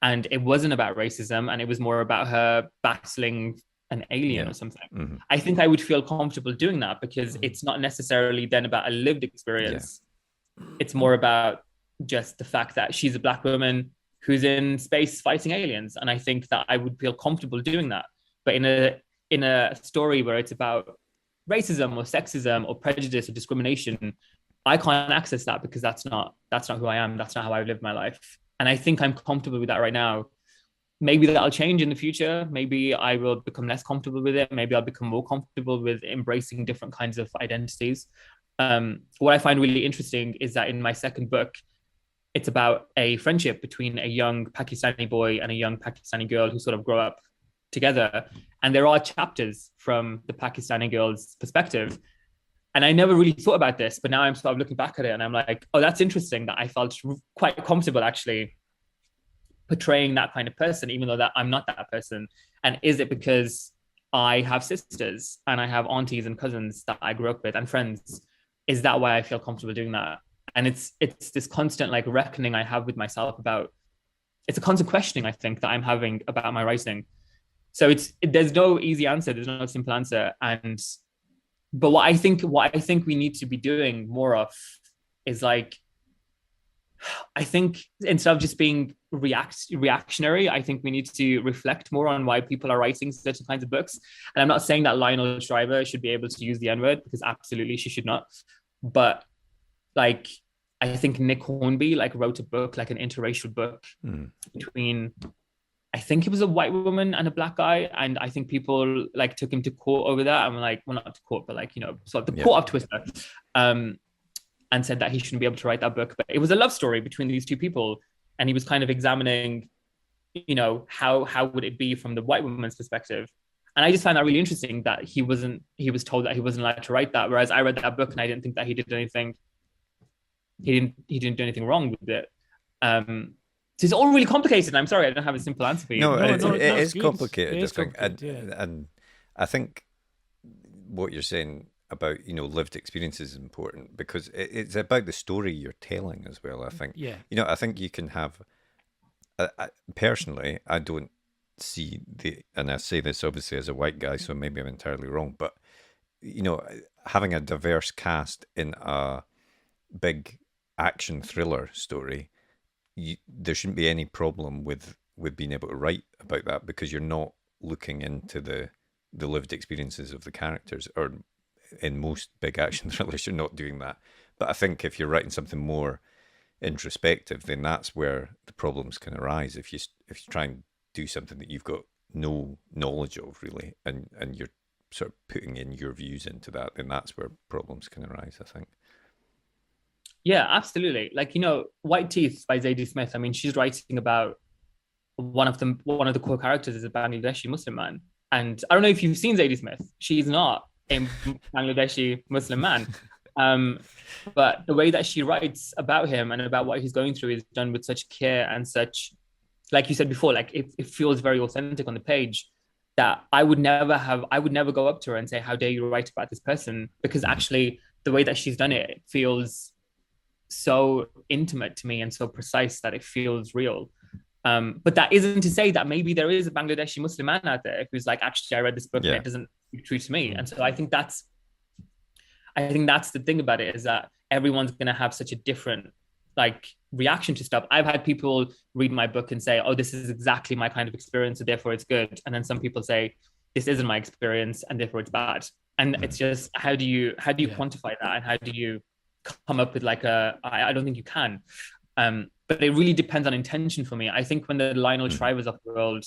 and it wasn't about racism, and it was more about her battling an alien or something, I think I would feel comfortable doing that, because it's not necessarily then about a lived experience. It's more about just the fact that she's a Black woman who's in space fighting aliens, and I think that I would feel comfortable doing that. But in a story where it's about racism or sexism or prejudice or discrimination, I can't access that, because that's not who I am. That's not how I live my life. And I think I'm comfortable with that right now. Maybe that'll change in the future. Maybe I will become less comfortable with it. Maybe I'll become more comfortable with embracing different kinds of identities. What I find really interesting is that in my second book, it's about a friendship between a young Pakistani boy and a young Pakistani girl who sort of grow up together. And there are chapters from the Pakistani girl's perspective. And I never really thought about this, but now I'm sort of looking back at it and I'm like, oh, that's interesting that I felt quite comfortable actually portraying that kind of person, even though that I'm not that person. And is it because I have sisters and I have aunties and cousins that I grew up with and friends? Is that why I feel comfortable doing that? And it's this constant like reckoning I have with myself about, it's a constant questioning, I think, that I'm having about my writing. So there's no easy answer. There's no simple answer. But what I think we need to be doing more of is like, I think instead of just being reactionary, I think we need to reflect more on why people are writing certain kinds of books. And I'm not saying that Lionel Shriver should be able to use the N-word, because absolutely she should not. But like, I think Nick Hornby like wrote a book, like an interracial book between, I think it was a white woman and a Black guy. And I think people like took him to court over that. I'm like, well, not to court, but like, you know, sort of the court of Twitter. And said that he shouldn't be able to write that book. But it was a love story between these two people. And he was kind of examining, you know, how would it be from the white woman's perspective? And I just found that really interesting that he was told that he wasn't allowed to write that. Whereas I read that book and I didn't think that he did anything. He didn't do anything wrong with it. So it's all really complicated. And I'm sorry, I don't have a simple answer for you. No, it is good. complicated. It is And I think what you're saying about, you know, lived experiences is important, because it's about the story you're telling as well, I think. Yeah. You know, I think you can have, personally, I don't see and I say this obviously as a white guy, so maybe I'm entirely wrong, but, you know, having a diverse cast in a big action thriller story, there shouldn't be any problem with being able to write about that, because you're not looking into the lived experiences of the characters, or in most big action thrillers, you're not doing that. But I think if you're writing something more introspective, then that's where the problems can arise. If you try and do something that you've got no knowledge of really, and you're sort of putting in your views into that, then that's where problems can arise, I think. Yeah, absolutely. Like, you know, White Teeth by Zadie Smith. I mean, she's writing about one of the core characters is a Bangladeshi Muslim man. And I don't know if you've seen Zadie Smith. She's not a Bangladeshi Muslim man. But the way that she writes about him and about what he's going through is done with such care and such, like you said before, like it feels very authentic on the page, that I would never go up to her and say, how dare you write about this person? Because actually the way that she's done it feels so intimate to me and so precise that it feels real. But that isn't to say that maybe there is a Bangladeshi Muslim man out there who's like, actually, I read this book and it doesn't speak true to me. And so I think that's the thing about it, is that everyone's going to have such a different like reaction to stuff. I've had people read my book and say, oh, this is exactly my kind of experience, so therefore it's good. And then some people say, this isn't my experience and therefore it's bad. And it's just, how do you quantify that? And how do you come up with like I don't think you can. But it really depends on intention for me. I think when the Lionel Shrivers of the world,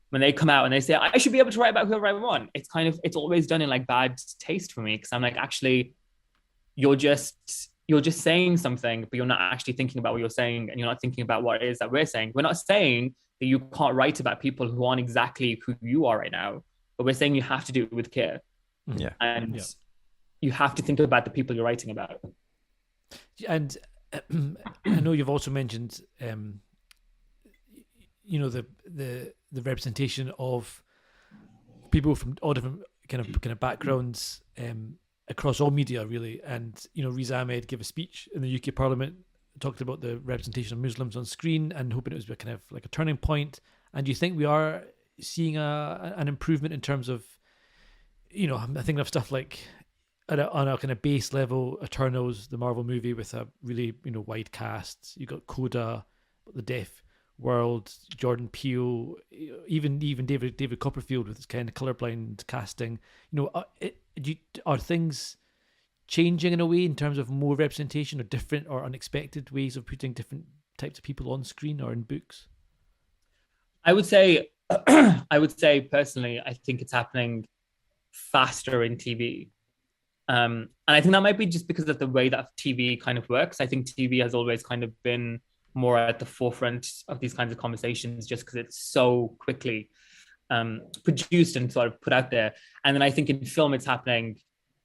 when they come out and they say, I should be able to write about whoever I want, it's always done in like bad taste for me. Because I'm like, actually, you're just you're just saying something, but you're not actually thinking about what you're saying, and you're not thinking about what it is that we're saying. We're not saying that you can't write about people who aren't exactly who you are right now, but we're saying you have to do it with care. Yeah. And you have to think about the people you're writing about. And I know you've also mentioned, you know, the representation of people from all different kind of backgrounds across all media, really. And you know, Riz Ahmed gave a speech in the UK Parliament, talked about the representation of Muslims on screen, and hoping it was kind of like a turning point. And do you think we are seeing an improvement in terms of, you know, I think of stuff like on a kind of base level, Eternals, the Marvel movie with a really, you know, wide cast. You got Coda, the Deaf World, Jordan Peele, even David Copperfield with his kind of colorblind casting. You know, are things changing in a way in terms of more representation or different or unexpected ways of putting different types of people on screen or in books? I would say personally, I think it's happening faster in TV. And I think that might be just because of the way that TV kind of works. I think TV has always kind of been more at the forefront of these kinds of conversations just because it's so quickly produced and sort of put out there. And then I think in film, it's happening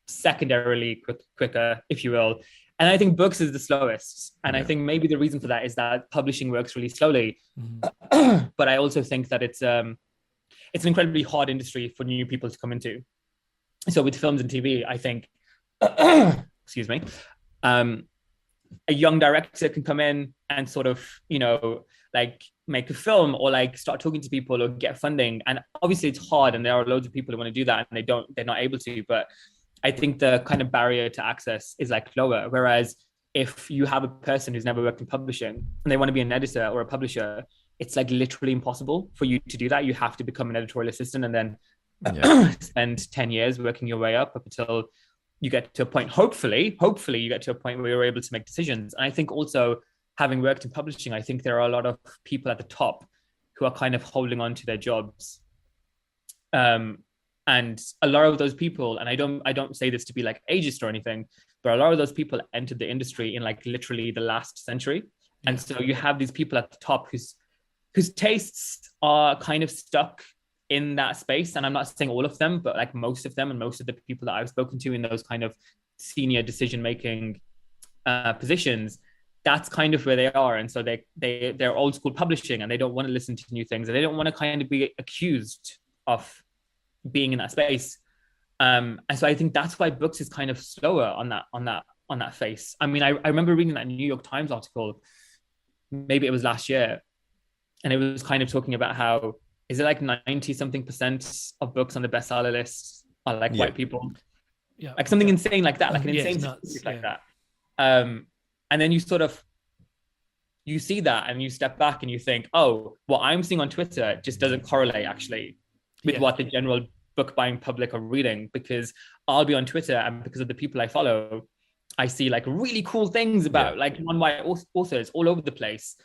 secondarily quicker, if you will. And I think books is the slowest. And I think maybe the reason for that is that publishing works really slowly. But I also think that it's an incredibly hard industry for new people to come into. So with films and TV, I think, excuse me, a young director can come in and sort of, you know, like make a film or like start talking to people or get funding. And obviously it's hard, and there are loads of people who want to do that and they're not able to. But I think the kind of barrier to access is like lower. Whereas if you have a person who's never worked in publishing and they want to be an editor or a publisher, it's like literally impossible for you to do that. You have to become an editorial assistant and then spend 10 years working your way up until you get to a point, hopefully you get to a point where you're able to make decisions. And I think also, having worked in publishing, I think there are a lot of people at the top who are kind of holding on to their jobs. And a lot of those people, and I don't say this to be like ageist or anything, but a lot of those people entered the industry in like literally the last century. And so you have these people at the top whose tastes are kind of stuck in that space. And I'm not saying all of them, but like most of them and most of the people that I've spoken to in those kind of senior decision-making positions, that's kind of where they are. And so they're old school publishing and they don't want to listen to new things. And they don't want to kind of be accused of being in that space. And so I think that's why books is kind of slower on that face. I mean, I remember reading that New York Times article, maybe it was last year, and it was kind of talking about how, is it like 90-something% of books on the bestseller list are like white people? Yeah. Like something insane like that, like an insane statistic like that. And then you see that and you step back and you think, oh, what I'm seeing on Twitter just doesn't correlate actually with what the general book buying public are reading, because I'll be on Twitter and because of the people I follow, I see like really cool things about like non-white authors all over the place.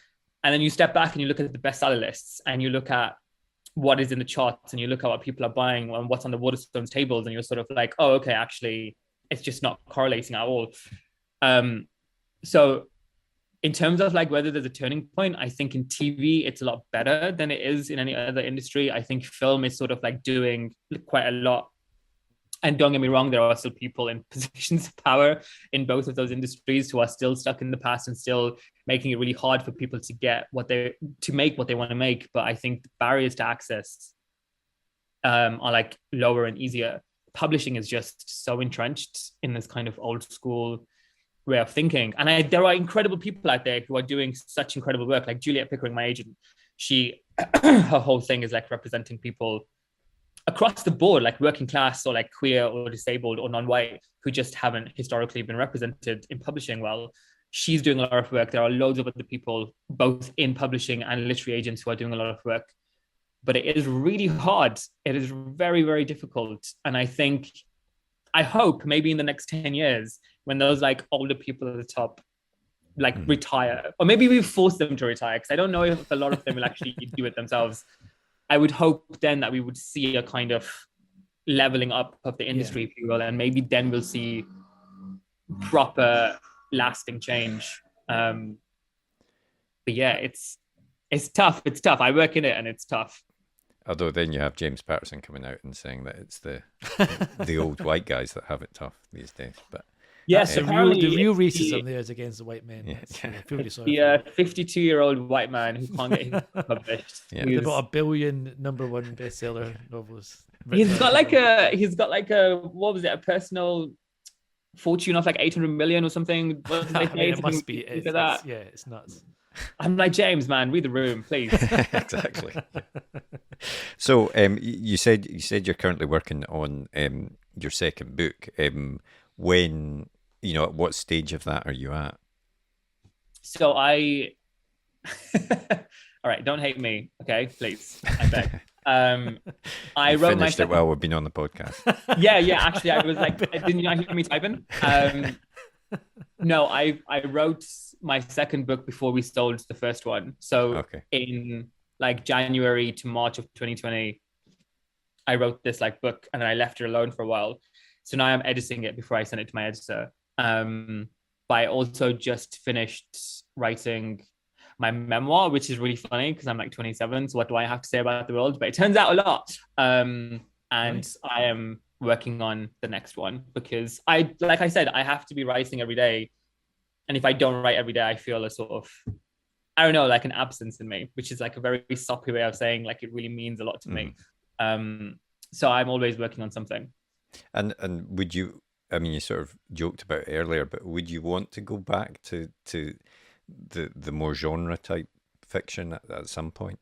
And then you step back and you look at the bestseller lists and you look at what is in the charts and you look at what people are buying and what's on the Waterstones tables, and you're sort of like, oh, okay, actually, it's just not correlating at all. So in terms of like whether there's a turning point, I think in TV, it's a lot better than it is in any other industry. I think film is sort of like doing quite a lot. And don't get me wrong, there are still people in positions of power in both of those industries who are still stuck in the past and still making it really hard for people to get make what they want to make. But I think the barriers to access are like lower and easier. Publishing is just so entrenched in this kind of old school way of thinking. And there are incredible people out there who are doing such incredible work, like Juliet Pickering, my agent. Her whole thing is like representing people across the board, like working class or like queer or disabled or non-white, who just haven't historically been represented in publishing well. She's doing a lot of work. There are loads of other people, both in publishing and literary agents, who are doing a lot of work. But it is really hard. It is very, very difficult. And I hope maybe in the next 10 years, when those like older people at the top like retire, or maybe we force them to retire, because I don't know if a lot of them will actually do it themselves. I would hope then that we would see a kind of leveling up of the industry, if you will, and maybe then we'll see proper lasting change. But yeah, it's tough. It's tough. I work in it, and it's tough. Although then you have James Patterson coming out and saying that it's the old white guys that have it tough these days. But Yes, the apparently real racism there is against the white men. Yeah. I feel really sorry. the 52-year-old white man who can't get his book published. Yeah. They've got 1 billion #1 bestseller novels. He's got like a what was it, a personal fortune of like 800 million or something. What did they say? It must be. It's nuts. I'm like, James, man, read the room, please. Exactly. So you said you're currently working on your second book. When, at what stage of that are you at? So all right, don't hate me, okay, please, I beg. I wrote finished it while we've been on the podcast. Yeah, actually, I was like, didn't you hear me typing? No, I wrote my second book before we sold the first one. So in like January to March of 2020, I wrote this like book, and then I left it alone for a while. So now I'm editing it before I send it to my editor. But I also just finished writing my memoir, which is really funny because I'm like 27. So what do I have to say about the world? But it turns out a lot. And nice. I am working on the next one because like I said, I have to be writing every day. And if I don't write every day, I feel a sort of, I don't know, like an absence in me, which is like a very soppy way of saying like it really means a lot to me. So I'm always working on something. And would you, I mean, you sort of joked about it earlier, but would you want to go back to the more genre type fiction at some point?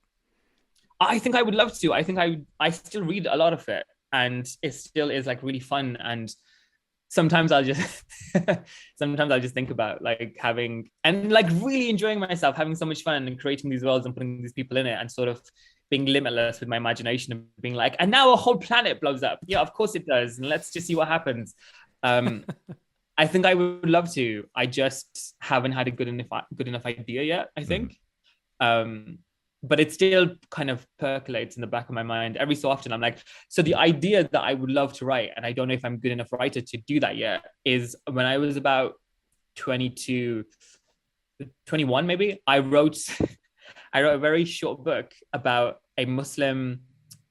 I think I would love to. I think I still read a lot of it, and it still is like really fun. And sometimes I'll just think about like having and like really enjoying myself, having so much fun and creating these worlds and putting these people in it, and sort of being limitless with my imagination and being like, and now a whole planet blows up. Yeah, of course it does. And let's just see what happens. I think I would love to. I just haven't had a good enough idea yet, I think. But it still kind of percolates in the back of my mind. Every so often I'm like, so the idea that I would love to write, and I don't know if I'm good enough writer to do that yet, is when I was about 22, 21 maybe, I wrote a very short book about a Muslim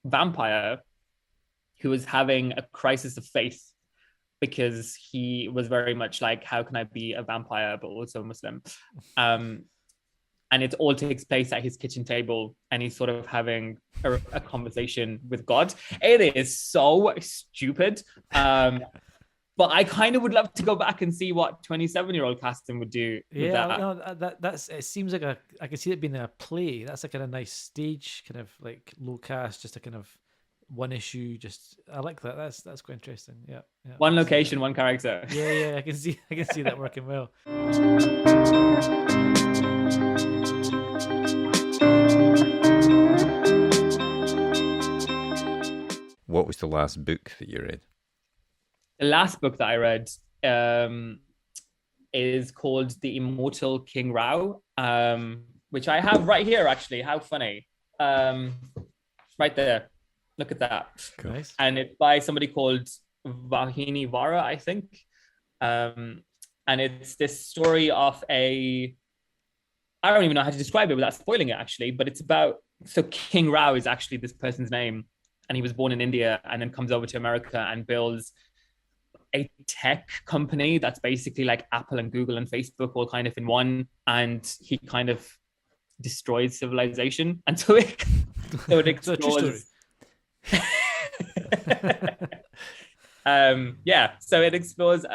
vampire who was having a crisis of faith because he was very much like, how can I be a vampire but also a Muslim? And it all takes place at his kitchen table, and he's sort of having a conversation with God. It is so stupid. But I kind of would love to go back and see what 27-year-old Kasim would do with that. No, that's it seems like I can see it being a play. That's a kind of nice stage, kind of like low cast, just a kind of one issue. Just I like that. That's quite interesting. Yeah. One location, one character. Yeah. I can see that working well. What was the last book that you read? The last book that I read is called The Immortal King Rao, which I have right here, actually. How funny. Right there. Look at that. Cool. Nice. And it's by somebody called Vahini Vara, I think. And it's this story of I don't even know how to describe it without spoiling it, actually. But it's about, so King Rao is actually this person's name. And he was born in India and then comes over to America and builds a tech company that's basically like Apple and Google and Facebook all kind of in one. And he kind of destroys civilization. And so it explores... So it explores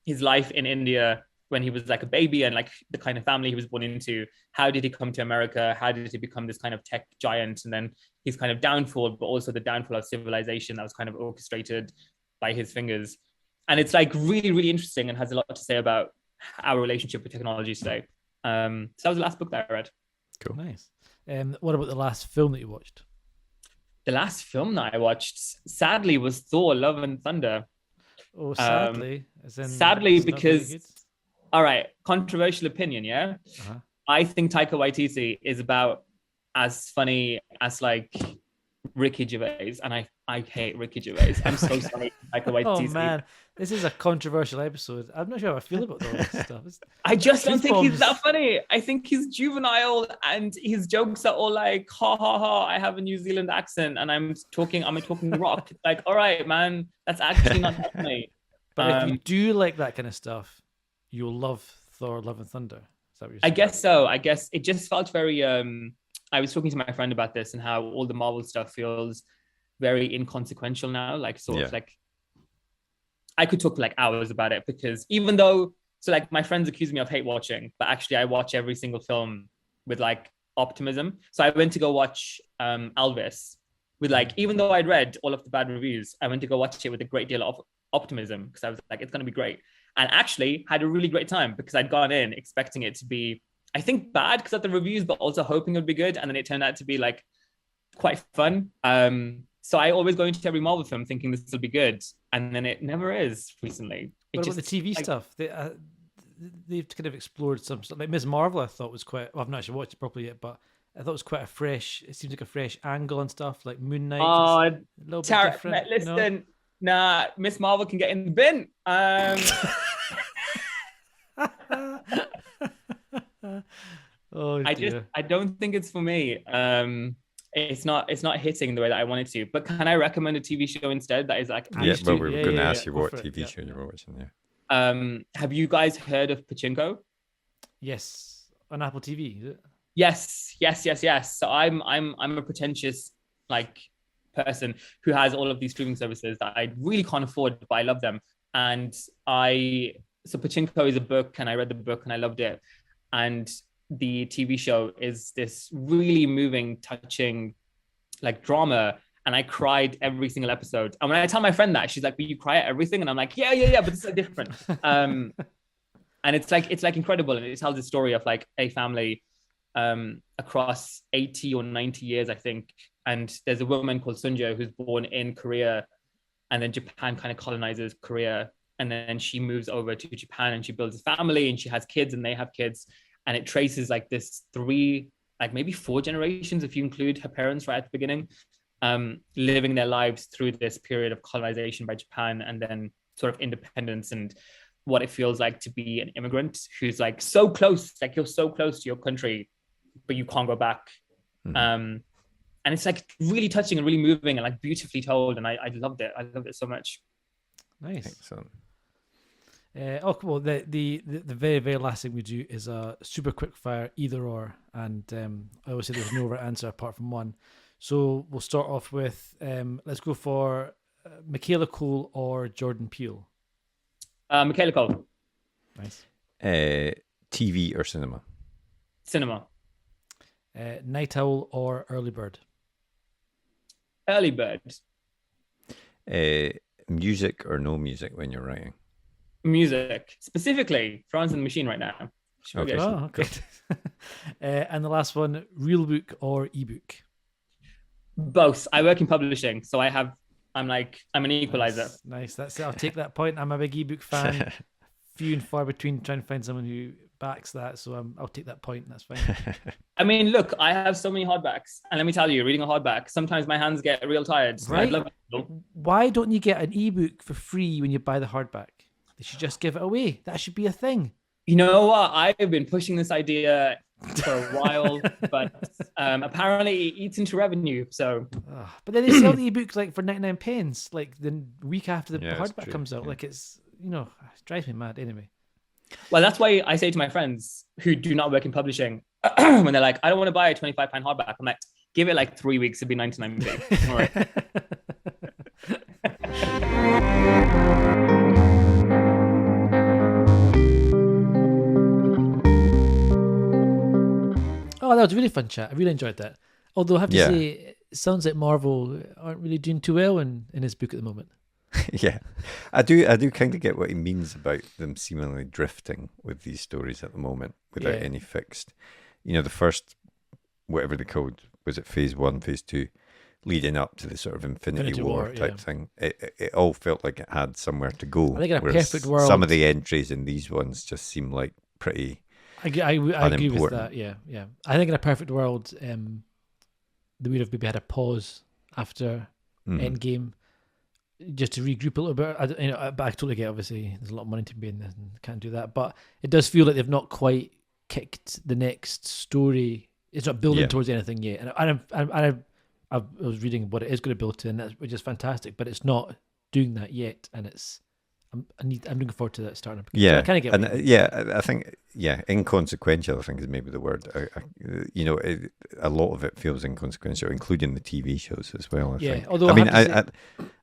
his life in India when he was like a baby and like the kind of family he was born into. How did he come to America? How did he become this kind of tech giant? And then his kind of downfall, but also the downfall of civilization that was kind of orchestrated by his fingers. And it's like really, really interesting and has a lot to say about our relationship with technology today. So that was the last book that I read. Cool. Nice. What about the last film that you watched? The last film that I watched, sadly, was Thor: Love and Thunder. Oh, sadly. Sadly, because, all right, controversial opinion, yeah? I think Taika Waititi is about as funny as like Ricky Gervais, and I hate Ricky Gervais. I'm so sorry, Michael White. Oh man, this is a controversial episode. I'm not sure how I feel about all this stuff. I just don't think he's bombs. that funny. I think he's juvenile, and his jokes are all like, ha ha ha, I have a New Zealand accent and I'm talking rock. Like, all right, man, that's actually not that funny. But if you do like that kind of stuff, you'll love Thor: Love and Thunder. Is that what you're saying? I guess so. I guess it just felt very I was talking to my friend about this and how all the Marvel stuff feels very inconsequential now. Like sort of like I could talk for like hours about it, because even though, so like my friends accuse me of hate watching, but actually I watch every single film with like optimism. So I went to go watch Elvis with like, even though I'd read all of the bad reviews, I went to go watch it with a great deal of optimism, because I was like, it's going to be great. And actually had a really great time, because I'd gone in expecting it to be, I think, bad because of the reviews, but also hoping it would be good. And then it turned out to be like quite fun. So I always go into every Marvel film thinking this will be good, and then it never is recently. What about the TV stuff? They've kind of explored some stuff. Like Ms. Marvel, I thought was quite. Well, I've not actually watched it properly yet, but I thought it was quite a fresh. It seems like a fresh angle and stuff. Like Moon Knight. Oh, a little bit different. Listen, nah, Miss Marvel can get in the bin. Oh, I don't think it's for me. It's not hitting the way that I wanted to. But can I recommend a TV show instead that is like we were going to ask you what for it, TV show you were watching. Yeah. Have you guys heard of Pachinko? Yes, on Apple TV, is it? Yes. So I'm a pretentious like person who has all of these streaming services that I really can't afford, but I love them. And so Pachinko is a book, and I read the book and I loved it. And the TV show is this really moving, touching, like drama. And I cried every single episode. And when I tell my friend that, she's like, "Will you cry at everything?" And I'm like, yeah, but it's like different. And it's like incredible. And it tells the story of like a family across 80 or 90 years, I think. And there's a woman called Sunja who's born in Korea, and then Japan kind of colonizes Korea. And then she moves over to Japan and she builds a family, and she has kids and they have kids. And it traces like this 3, like maybe 4 generations, if you include her parents right at the beginning, living their lives through this period of colonization by Japan, and then sort of independence, and what it feels like to be an immigrant who's like so close, like you're so close to your country, but you can't go back. And it's like really touching and really moving and like beautifully told. And I loved it. I loved it so much. Nice. Excellent. Well, the very, very last thing we do is a super quick fire either or, and I always say there's no right answer apart from one. So we'll start off with let's go for Michaela Cole or Jordan Peele. Michaela Cole. Nice. TV or cinema? Cinema. Night Owl or Early Bird? Early Bird. Music or no music when you're writing? Music, specifically Florence and the Machine right now. Okay. Oh, okay. And the last one, real book or ebook? Both. I work in publishing, so I'm an equalizer. Nice. That's it. I'll take that point. I'm a big ebook fan. Few and far between trying to find someone who backs that, so I'll take that point. That's fine. I mean, look, I have so many hardbacks, and let me tell you, reading a hardback, sometimes my hands get real tired. Right? I'd love it. Why don't you get an ebook for free when you buy the hardback? They should just give it away. That should be a thing. You know what? I've been pushing this idea for a while, but apparently it eats into revenue. So, but then they sell the ebooks like for 99 pence, like the week after the hardback comes out. Yeah. Like it's it drives me mad. Anyway. Well, that's why I say to my friends who do not work in publishing, when they're like, "I don't want to buy a £25 hardback," I'm like, "Give it like 3 weeks. It'll be 99p." All right. Oh, that was a really fun chat. I really enjoyed that. Although I have to say, it sounds like Marvel aren't really doing too well in his book at the moment. Yeah, I do kind of get what he means about them seemingly drifting with these stories at the moment without any fixed. The first, whatever they called, was it phase 1, phase 2, leading up to the sort of Infinity War type thing. It all felt like it had somewhere to go. I think in a perfect world, some of the entries in these ones just seem like pretty. I agree with that. Yeah. I think in a perfect world, they would have maybe had a pause after Endgame, just to regroup a little bit. But I totally get, obviously, there's a lot of money to be in this and can't do that. But it does feel like they've not quite kicked the next story. It's not building towards anything yet. And I was reading what it is going to build to, and which is fantastic. But it's not doing that yet, and I'm looking forward to that starting. Yeah, so I kind of get. And I think inconsequential, I think, is maybe the word. A lot of it feels inconsequential, including the TV shows as well. I think. Although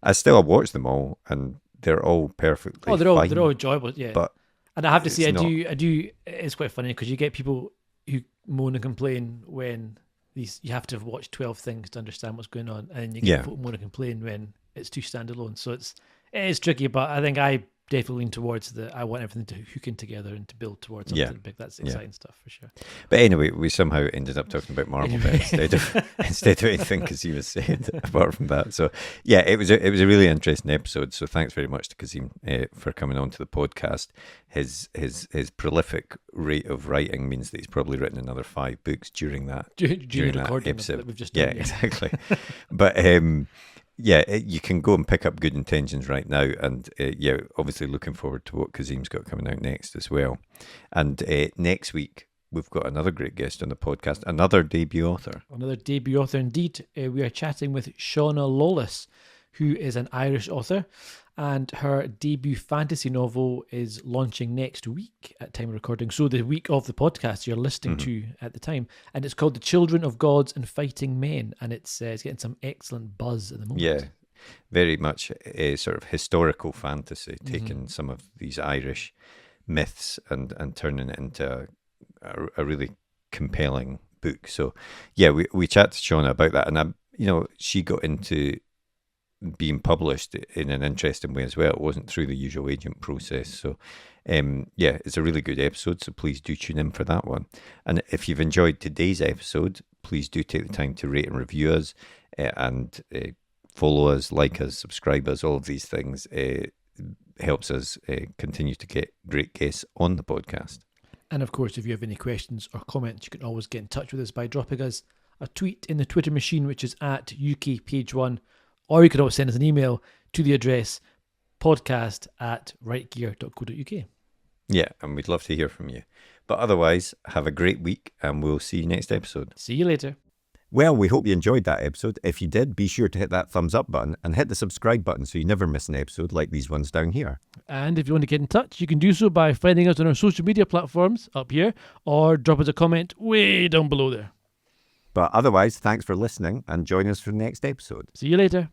I still watch them all, and they're all perfectly. Oh, they're all fine, enjoyable. Yeah, but and I have to say, I do. It's quite funny because you get people who moan and complain when you have to watch 12 things to understand what's going on, and you get people moan and complain when it's too standalone. So it is tricky, but I think I definitely lean towards I want everything to hook in together and to build towards something big. That's exciting stuff for sure. But anyway, we somehow ended up talking about Marvel instead of anything Kasim has said apart from that. So yeah, it was a really interesting episode. So thanks very much to Kasim for coming on to the podcast. His prolific rate of writing means that he's probably written another 5 books during that during the that recording episode. That we've just done. Yeah, exactly. But you can go and pick up Good Intentions right now, and obviously looking forward to what Kazim's got coming out next as well. And next week we've got another great guest on the podcast, another debut author. Another debut author indeed. We are chatting with Shauna Lawless, who is an Irish author, and her debut fantasy novel is launching next week at time of recording. So the week of the podcast you're listening to at the time, and it's called The Children of Gods and Fighting Men, and it's getting some excellent buzz at the moment. Yeah, very much a sort of historical fantasy, taking some of these Irish myths and turning it into a really compelling book. So yeah, we chatted to Shauna about that, and she got into being published in an interesting way as well. It wasn't through the usual agent process. So it's a really good episode, so please do tune in for that one. And if you've enjoyed today's episode, please do take the time to rate and review us, and follow us, like us, subscribe us. All of these things helps us continue to get great guests on the podcast. And of course, if you have any questions or comments, you can always get in touch with us by dropping us a tweet in the Twitter machine, which is at UKPage1, or you can always send us an email to the address podcast@rightgear.co.uk. Yeah, and we'd love to hear from you. But otherwise, have a great week, and we'll see you next episode. See you later. Well, we hope you enjoyed that episode. If you did, be sure to hit that thumbs up button and hit the subscribe button so you never miss an episode like these ones down here. And if you want to get in touch, you can do so by finding us on our social media platforms up here, or drop us a comment way down below there. But otherwise, thanks for listening, and join us for the next episode. See you later.